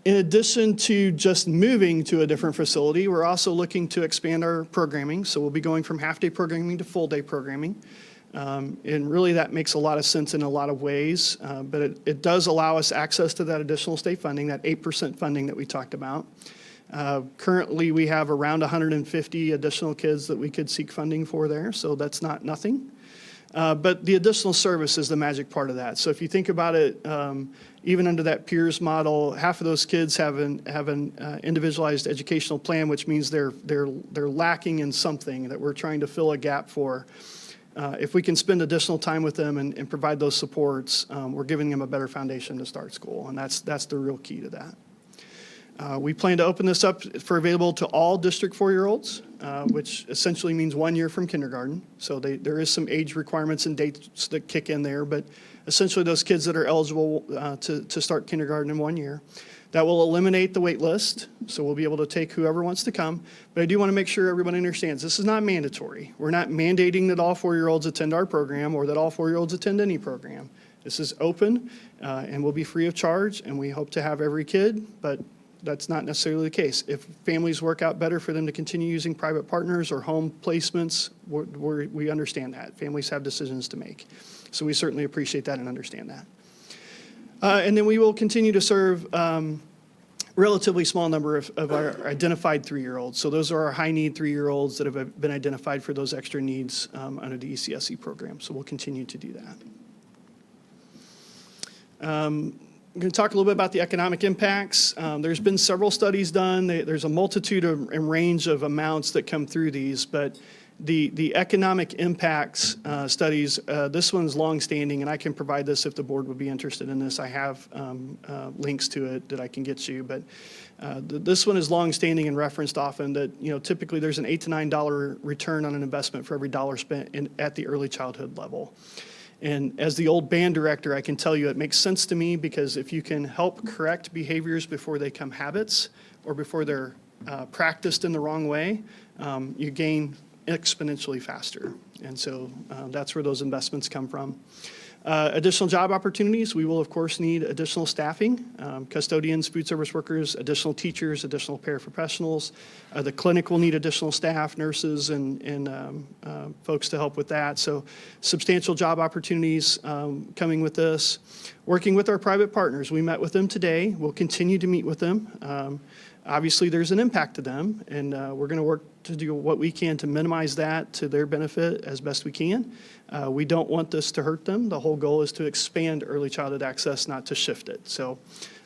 In addition to just moving to a different facility, we're also looking to expand our programming. So we'll be going from half-day programming to full-day programming. And really that makes a lot of sense in a lot of ways, but it does allow us access to that additional state funding, that 8% funding that we talked about. Currently, we have around 150 additional kids that we could seek funding for there, so that's not nothing. But the additional service is the magic part of that. So if you think about it, even under that peers model, half of those kids have an individualized educational plan, which means they're lacking in something that we're trying to fill a gap for. If we can spend additional time with them and provide those supports, we're giving them a better foundation to start school, and that's the real key to that. We plan to open this up for available to all District 4-year-olds, which essentially means 1 year from kindergarten. So there is some age requirements and dates that kick in there, but essentially those kids that are eligible to start kindergarten in 1 year. That will eliminate the wait list, so we'll be able to take whoever wants to come. But I do want to make sure everybody understands, this is not mandatory. We're not mandating that all 4-year-olds attend our program or that all 4-year-olds attend any program. This is open and will be free of charge, and we hope to have every kid, but that's not necessarily the case. If families work out better for them to continue using private partners or home placements, we understand that. Families have decisions to make. So we certainly appreciate that and understand that. And then we will continue to serve relatively small number of our identified 3-year-olds. So those are our high-need 3-year-olds that have been identified for those extra needs under the ECSE program. So we'll continue to do that. I'm going to talk a little bit about the economic impacts. There's been several studies done. There's a multitude and range of amounts that come through these, but the economic impacts studies, this one's longstanding, and I can provide this if the board would be interested in this. I have links to it that I can get you, but this one is longstanding and referenced often that, typically there's an $8 to $9 return on an investment for every dollar spent at the early childhood level. And as the old band director, I can tell you it makes sense to me because if you can help correct behaviors before they become habits or before they're practiced in the wrong way, you gain exponentially faster. And so that's where those investments come from. Additional job opportunities, we will of course need additional staffing, custodians, food service workers, additional teachers, additional paraprofessionals. The clinic will need additional staff, nurses, and folks to help with that. So substantial job opportunities coming with this. Working with our private partners, we met with them today. We'll continue to meet with them. Obviously, there's an impact to them, and we're going to work to do what we can to minimize that to their benefit as best we can. We don't want this to hurt them. The whole goal is to expand early childhood access, not to shift it. So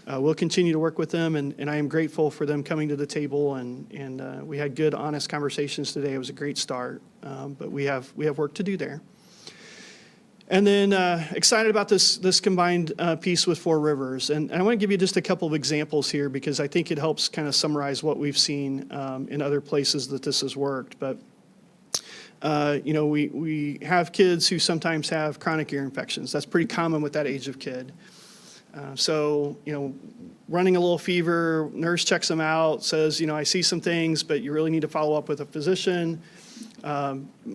we'll continue to work with them, and I am grateful for them coming to the table, and we had good, honest conversations today. It was a great start, but we have work to do there. And then excited about this combined piece with Four Rivers. And I want to give you just a couple of examples here because I think it helps kind of summarize what we've seen in other places that this has worked. But, we have kids who sometimes have chronic ear infections. That's pretty common with that age of kid. So, running a little fever, nurse checks them out, says, I see some things, but you really need to follow up with a physician.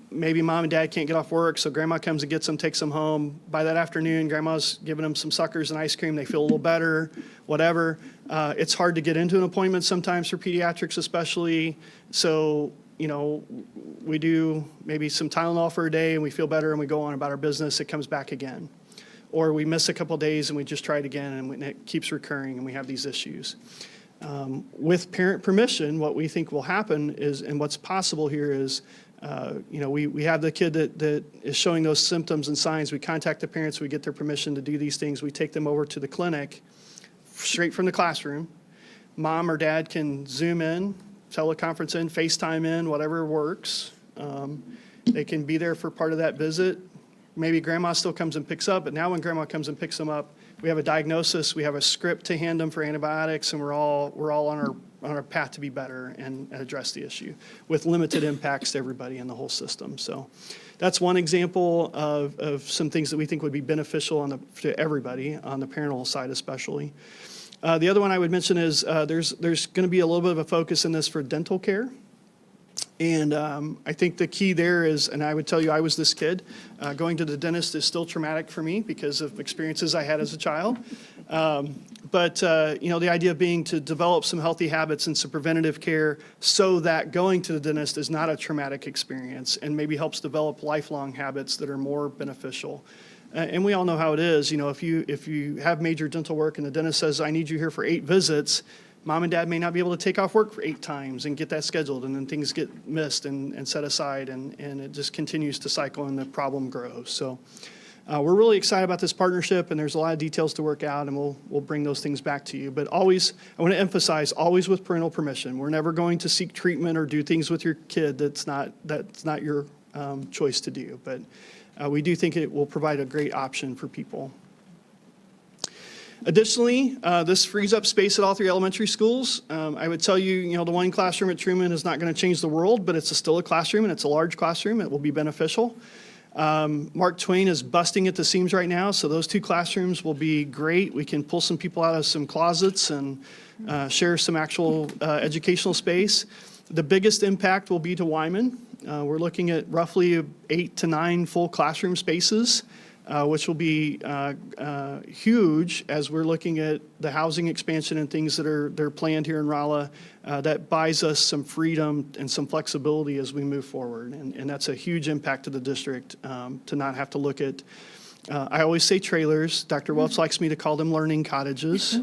Maybe mom and dad can't get off work, so grandma comes and gets them, takes them home. By that afternoon, grandma's giving them some suckers and ice cream. They feel a little better, whatever. It's hard to get into an appointment sometimes for pediatrics especially. So, we do maybe some Tylenol for a day and we feel better and we go on about our business. It comes back again. Or we miss a couple of days and we just try it again and it keeps recurring and we have these issues. With parent permission, what we think will happen is, and what's possible here is, we have the kid that is showing those symptoms and signs. We contact the parents, we get their permission to do these things. We take them over to the clinic straight from the classroom. Mom or dad can Zoom in, teleconference in, FaceTime in, whatever works. They can be there for part of that visit. Maybe grandma still comes and picks up, but now when grandma comes and picks them up, we have a diagnosis, we have a script to hand them for antibiotics, and we're all on our path to be better and address the issue with limited impacts to everybody in the whole system. So that's one example of some things that we think would be beneficial to everybody on the parental side especially. The other one I would mention is there's going to be a little bit of a focus in this for dental care. And I think the key there is, and I would tell you I was this kid, going to the dentist is still traumatic for me because of experiences I had as a child. But the idea being to develop some healthy habits and some preventative care so that going to the dentist is not a traumatic experience and maybe helps develop lifelong habits that are more beneficial. And we all know how it is. If you have major dental work and the dentist says, I need you here for 8 visits, mom and dad may not be able to take off work for 8 times and get that scheduled, and then things get missed and set aside, and it just continues to cycle and the problem grows. So we're really excited about this partnership, and there's a lot of details to work out, and we'll bring those things back to you. But always, I want to emphasize, always with parental permission. We're never going to seek treatment or do things with your kid that's not your choice to do. But we do think it will provide a great option for people. Additionally, this frees up space at all 3 elementary schools. I would tell you, the one classroom at Truman is not going to change the world, but it's still a classroom, and it's a large classroom. It will be beneficial. Mark Twain is busting at the seams right now, so those 2 classrooms will be great. We can pull some people out of some closets and share some actual educational space. The biggest impact will be to Wyman. We're looking at roughly 8 to 9 full classroom spaces, which will be huge as we're looking at the housing expansion and things that are planned here in Rolla. That buys us some freedom and some flexibility as we move forward. And that's a huge impact to the district, to not have to look at, I always say trailers. Dr. Welch likes me to call them learning cottages.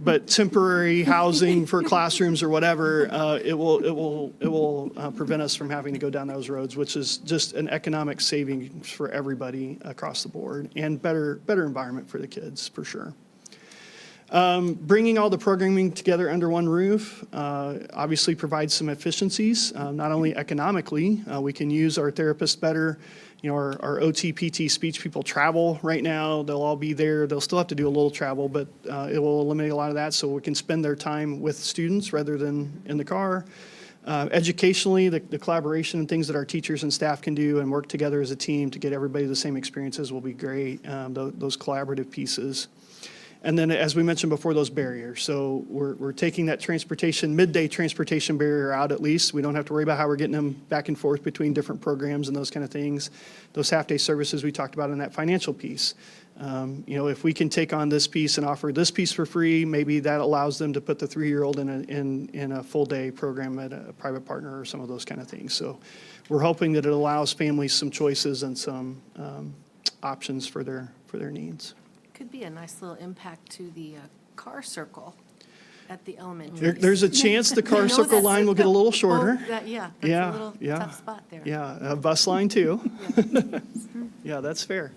But temporary housing for classrooms or whatever, it will prevent us from having to go down those roads, which is just an economic savings for everybody across the board, and better environment for the kids, for sure. Bringing all the programming together under one roof obviously provides some efficiencies, not only economically. We can use our therapists better. Our OT, PT, speech people travel right now. They'll all be there. They'll still have to do a little travel, but it will eliminate a lot of that, so we can spend their time with students rather than in the car. Educationally, the collaboration and things that our teachers and staff can do and work together as a team to get everybody the same experiences will be great, those collaborative pieces. And then, as we mentioned before, those barriers. So we're taking that midday transportation barrier out at least. We don't have to worry about how we're getting them back and forth between different programs and those kind of things. Those half-day services we talked about in that financial piece. If we can take on this piece and offer this piece for free, maybe that allows them to put the 3-year-old in a full-day program at a private partner or some of those kind of things. So we're hoping that it allows families some choices and some options for their needs. Could be a nice little impact to the car circle at the elementary. There's a chance the car circle that's- line will get a little shorter. That's Yeah, a little yeah. tough spot there. Yeah, a bus line too. Yeah, that's fair.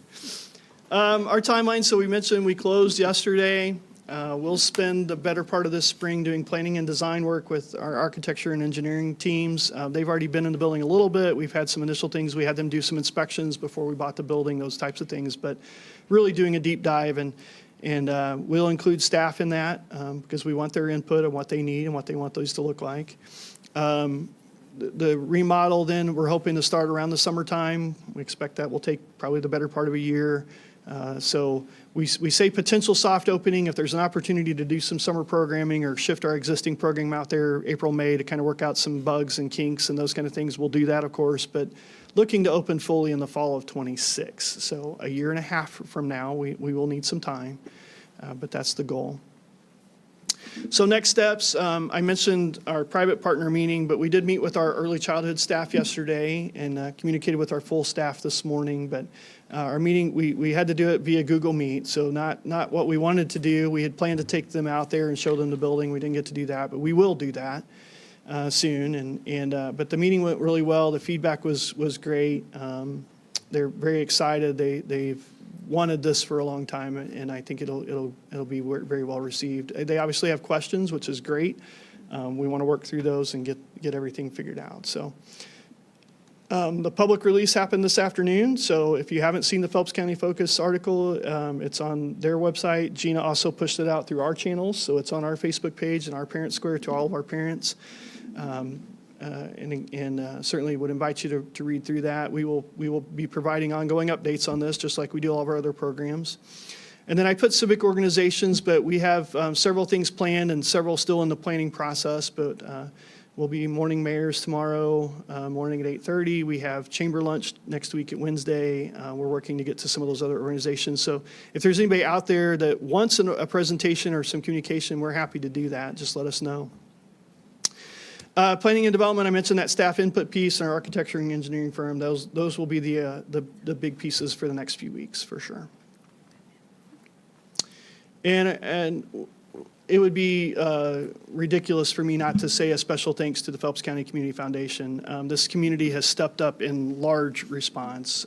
Our timeline, so we mentioned we closed yesterday. We'll spend the better part of this spring doing planning and design work with our architecture and engineering teams. They've already been in the building a little bit. We've had some initial things. We had them do some inspections before we bought the building, those types of things. But really doing a deep dive, and we'll include staff in that because we want their input on what they need and what they want those to look like. The remodel then, we're hoping to start around the summertime. We expect that will take probably the better part of a year. So we say potential soft opening if there's an opportunity to do some summer programming or shift our existing program out there April, May to kind of work out some bugs and kinks and those kind of things. We'll do that, of course, but looking to open fully in the fall of 26. So a year and a half from now, we will need some time, but that's the goal. So next steps, I mentioned our private partner meeting, but we did meet with our early childhood staff yesterday and communicated with our full staff this morning. But our meeting, we had to do it via Google Meet, so not what we wanted to do. We had planned to take them out there and show them the building. We didn't get to do that, but we will do that soon. But the meeting went really well. The feedback was great. They're very excited. They've wanted this for a long time, and I think it'll be very well received. They obviously have questions, which is great. We want to work through those and get everything figured out. So the public release happened this afternoon. So if you haven't seen the Phelps County Focus article, it's on their website. Gina also pushed it out through our channels, so it's on our Facebook page and our Parent Square to all of our parents. And certainly would invite you to read through that. We will be providing ongoing updates on this, just like we do all of our other programs. And then I put civic organizations, but we have several things planned and several still in the planning process. But we'll be morning mayors tomorrow morning at 8:30. We have chamber lunch next week at Wednesday. We're working to get to some of those other organizations. So if there's anybody out there that wants a presentation or some communication, we're happy to do that. Just let us know. Planning and development, I mentioned that staff input piece and our architecture and engineering firm. Those will be the big pieces for the next few weeks, for sure. And it would be ridiculous for me not to say a special thanks to the Phelps County Community Foundation. This community has stepped up in large response.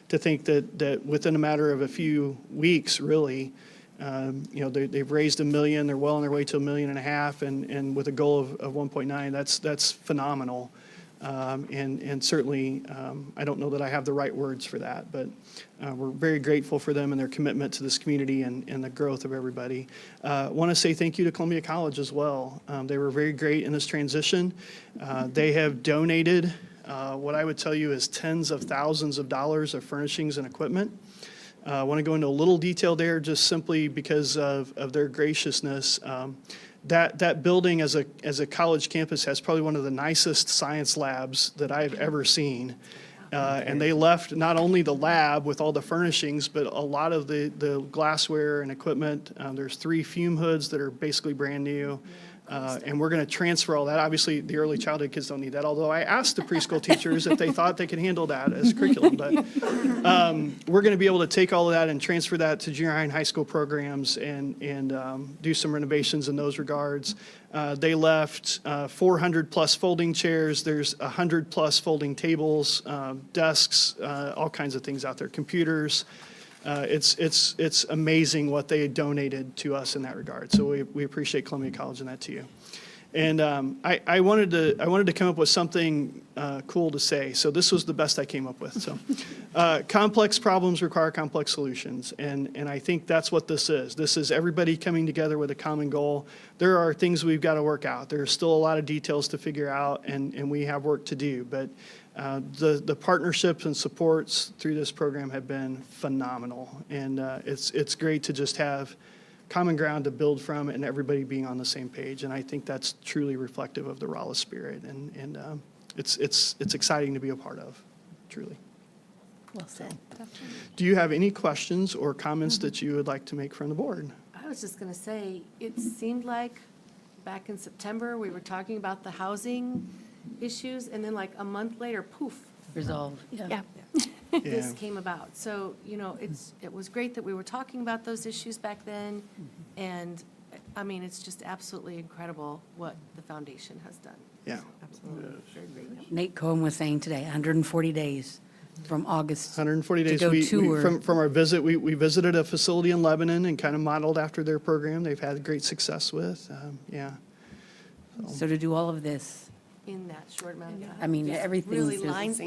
To think that within a matter of a few weeks, really, they've raised $1 million, they're well on their way to $1.5 million, and with a goal of 1.9, that's phenomenal. And certainly, I don't know that I have the right words for that, but we're very grateful for them and their commitment to this community and the growth of everybody. Want to say thank you to Columbia College as well. They were very great in this transition. They have donated what I would tell you is tens of thousands of dollars of furnishings and equipment. I want to go into a little detail there just simply because of their graciousness. That building as a college campus has probably one of the nicest science labs that I've ever seen. And they left not only the lab with all the furnishings, but a lot of the glassware and equipment. There's 3 fume hoods that are basically brand new. And we're going to transfer all that. Obviously, the early childhood kids don't need that, although I asked the preschool teachers if they thought they could handle that as curriculum. But we're going to be able to take all of that and transfer that to junior high and high school programs and do some renovations in those regards. They left 400-plus folding chairs. There's 100-plus folding tables, desks, all kinds of things out there, computers. It's amazing what they donated to us in that regard. So we appreciate Columbia College in that to you. And I wanted to come up with something cool to say. So this was the best I came up with. So complex problems require complex solutions. And I think that's what this is. This is everybody coming together with a common goal. There are things we've got to work out. There's still a lot of details to figure out, and we have work to do. But the partnerships and supports through this program have been phenomenal. And it's great to just have common ground to build from and everybody being on the same page. And I think that's truly reflective of the Rolla spirit. And it's exciting to be a part of, truly. Well said. Do you have any questions or comments that you would like to make from the board? I was just going to say, it seemed like back in September, we were talking about the housing issues, and then like a month later, poof, Resolved. Yeah. this came about. So, it was great that we were talking about those issues back then, and, I mean, it's just absolutely incredible what the foundation has done. Yeah. Absolutely, very great. Nate Cohen was saying today, 140 days from August 140 to days. go tour. From our visit, we visited a facility in Lebanon and kind of modeled after their program. They've had great success with. Yeah. So to do all of this, In that short amount of time. I mean, Just everything's really just- lines,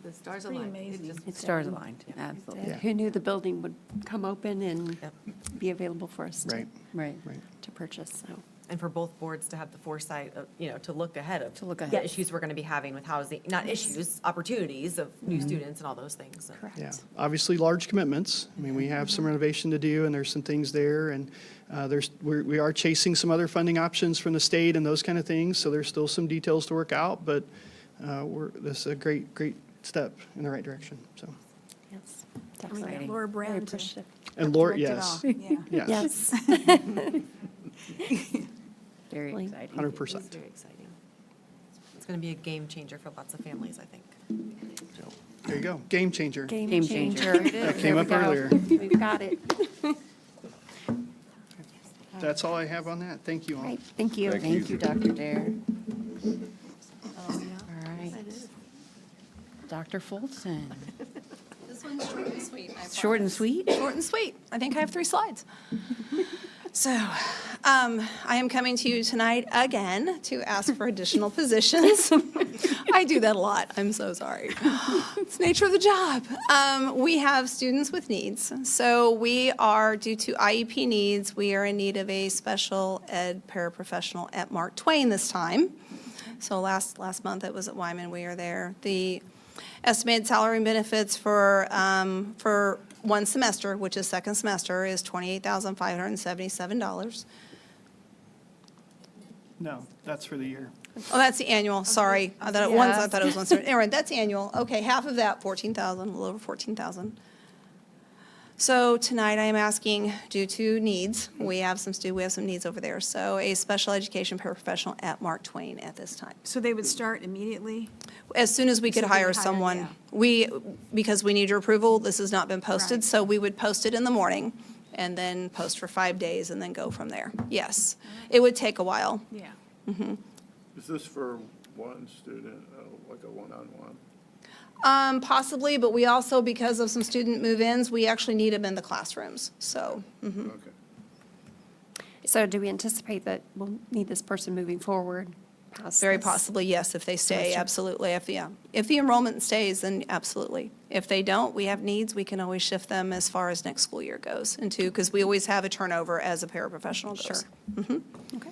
the stars aligned. It just- it's stars aligned, absolutely. Yeah. Who knew the building would come open and be available for us Right. Right. to purchase, so. And for both boards to have the foresight of, to look ahead of. To look The ahead. issues we're going to be having with housing, not issues, opportunities of new students and all those things. So. Correct. Yeah, obviously large commitments. I mean, we have some renovation to do, and there's some things there, and we are chasing some other funding options from the state and those kind of things, so there's still some details to work out, but this is a great step in the right direction, so. Yes, And we definitely. got Laura Very Brand to appreciative. And Laura, direct it yes, all. Yeah. yes, Yes. Very Like- exciting. 100%. It's very exciting. It's going to be a game changer for lots of families, I think. So, there you go, game changer. Game Game changer. changer. That came up earlier. We've got it. That's all I have on that. Thank you all. Right, thank you. Thank you, Dr. Dare. All right. Dr. Fulton. This one's short and sweet. I Short and promise. sweet? Short and sweet. I think I have 3 slides. So, I am coming to you tonight again to ask for additional positions. I do that a lot. I'm so sorry. It's the nature of the job. We have students with needs. So we are, due to IEP needs, we are in need of a special ed paraprofessional at Mark Twain this time. So last month it was at Wyman. We are there. The estimated salary and benefits for one semester, which is second semester, is $28,577. No, that's for the year. Oh, that's the annual, sorry. I thought it was one semester. Anyway, that's annual. Okay, half of that, 14,000, a little over 14,000. So tonight I am asking, due to needs, we have some needs over there. So a special education paraprofessional at Mark Twain at this time. So they would start immediately? As soon as we could As soon as we hire could hire, someone. yeah. Because we need your approval, this has not been posted, Right. so we would post it in the morning. and then post for 5 days and then go from there. Yes, it would take a while. Yeah. Is this for one student, like a one-on-one? Possibly, but we also, because of some student move-ins, we actually need them in the classrooms, so. Okay. So do we anticipate that we'll need this person moving forward? past Very this? possibly, yes, if they stay, Semester. absolutely. If the enrollment stays, then absolutely. If they don't, we have needs, we can always shift them as far as next school year goes into, because we always have a turnover as a paraprofessional goes. Sure. Okay.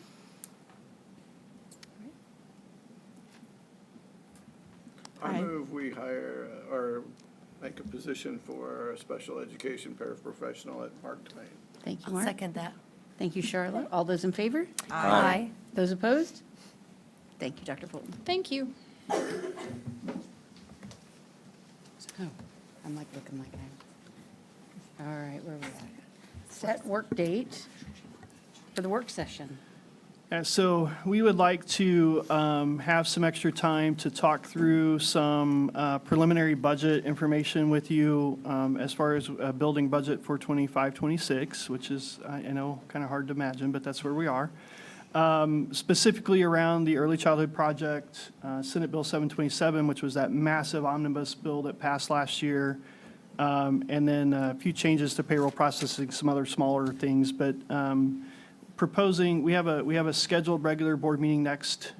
I move we hire or make a position for a special education paraprofessional at Mark Twain. Thank you, I'll Mark. second that. Thank you, Charlotte. All those in favor? Aye. Those opposed? Thank you, Dr. Fulton. Thank you. Oh, I'm like looking like I'm, all right, where are we at? Set work date for the work session. So we would like to have some extra time to talk through some preliminary budget information with you as far as a building budget for 25-26, which is, I know, kind of hard to imagine, but that's where we are. Specifically around the early childhood project, Senate Bill 727, which was that massive omnibus bill that passed last year, and then a few changes to payroll processing, some other smaller things, but proposing, we have a scheduled regular board meeting next,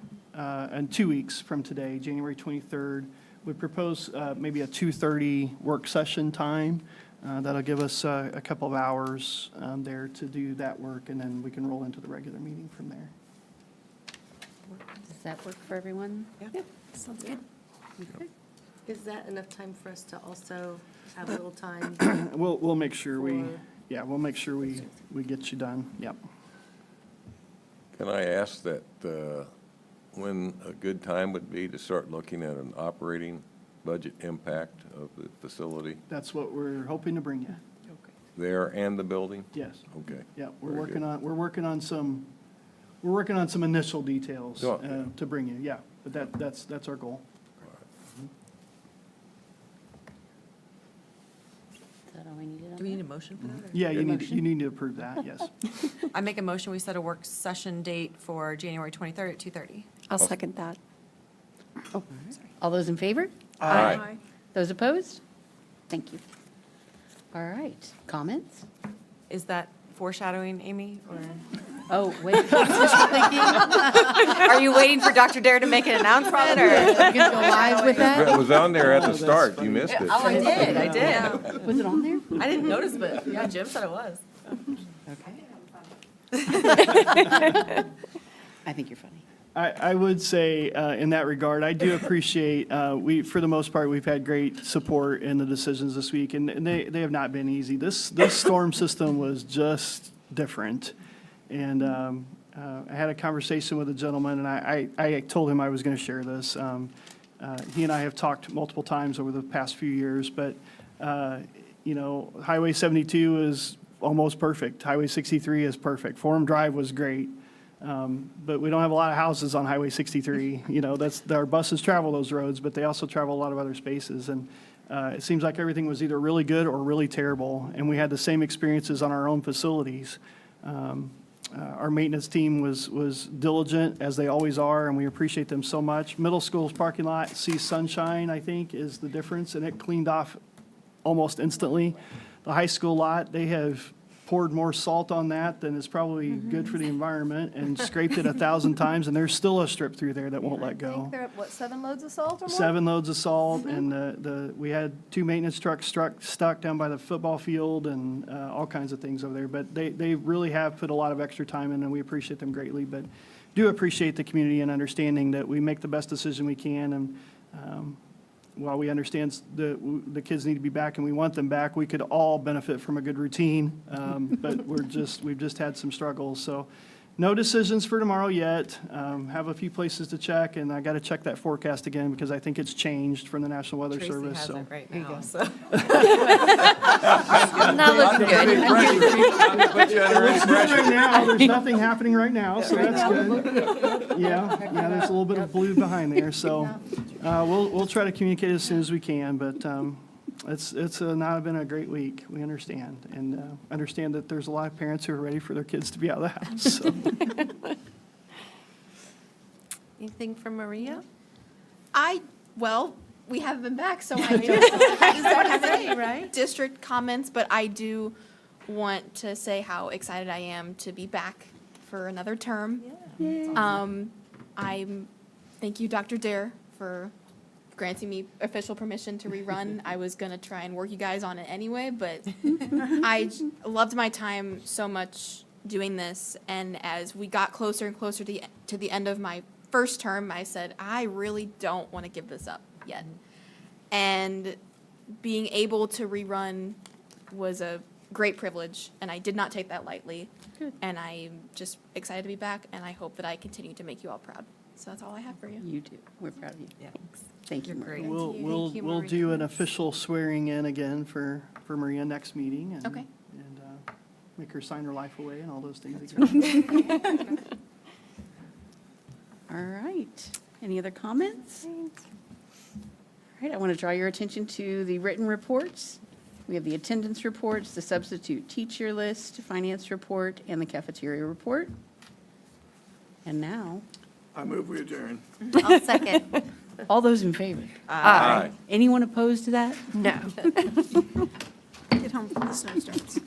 in 2 weeks from today, January 23rd. We propose maybe a 2:30 work session time. That'll give us a couple of hours there to do that work, and then we can roll into the regular meeting from there. Does that work for everyone? Yeah, sounds good. Okay. Is that enough time for us to also have a little time? We'll make sure we, For- yeah, we'll make sure we get you done. Yep. Can I ask that, when a good time would be to start looking at an operating budget impact of the facility That's what we're hoping to bring you. there and the building? Yes. Okay. Yeah, we're Very working good. on, we're working on some initial details Oh, yeah. to bring you, yeah. But that's our goal. Is that all we needed on Do we that? need a motion for that? or- Yeah, you motion? need to approve that, yes. I make a motion, we set a work session date for January 23rd at 2:30. I'll second that. Oh, all those in favor? Aye. Those opposed? Thank you. All right, comments? Is that foreshadowing, Amy, or? Oh, wait. Are you waiting for Dr. Dare to make an announcement, or? Are you going to go live with that? It was on there at the that's start, you missed it. Oh, I did, I did. Was it on there? I didn't notice, but yeah, Jim said it was. Okay. I think you're funny. I would say, in that regard, I do appreciate, for the most part, we've had great support in the decisions this week, and they have not been easy. This storm system was just different. And I had a conversation with a gentleman, and I told him I was going to share this. He and I have talked multiple times over the past few years, but, Highway 72 is almost perfect. Highway 63 is perfect. Forum Drive was great. But we don't have a lot of houses on Highway 63. Our buses travel those roads, but they also travel a lot of other spaces. And it seems like everything was either really good or really terrible. And we had the same experiences on our own facilities. Our maintenance team was diligent, as they always are, and we appreciate them so much. Middle school's parking lot sees sunshine, I think, is the difference, and it cleaned off almost instantly. The high school lot, they have poured more salt on that than is probably good for the environment, and scraped it 1,000 times, and there's still a strip through there that won't let I go. think they're at, 7 loads of salt or more? 7 loads of salt, and we had 2 maintenance trucks stuck down by the football field, and all kinds of things over there. But they really have put a lot of extra time in, and we appreciate them greatly. But do appreciate the community and understanding that we make the best decision we can. And while we understand the kids need to be back and we want them back, we could all benefit from a good routine. But we've just had some struggles. So no decisions for tomorrow yet. Have a few places to check, and I got to check that forecast again because I think it's changed from the National Weather Tracy Service. has So it right There you now, go. so. Not looking good. Put you under any it's good pressure. right now. There's nothing happening right now, so that's good. Yeah, there's a little bit of blue behind there. So we'll try to communicate as soon as we can, but It's not been a great week. We understand. And understand that there's a lot of parents who are ready for their kids to be out of the house. So. Anything from Maria? Well, we haven't been back, so I don't have Say, any right? district comments, but I do want to say how excited I am to be back for another term. Thank you, Dr. Dare, for granting me official permission to rerun. I was gonna try and work you guys on it anyway, but loved my time so much doing this, and as we got closer and closer to the end of my first term, I said, I really don't want to give this up yet. And being able to rerun was a great privilege, and I did not take that lightly. Good. And I'm just excited to be back, and I hope that I continue to make you all proud. So that's all I have for you. You do. We're proud of you. Thanks. Thank you, You're Maria. great. We'll you, we'll Maria. do an official swearing in again for Maria next meeting. And, Okay. And make her sign her life away and all those things again. All right. Any other comments? All right, I want to draw your attention to the written reports. We have the attendance reports, the substitute teacher list, finance report, and the cafeteria report. And now, I move we adjourn. I'll second. all those in favor? Aye. Anyone opposed to that? No. Get home before the snow starts.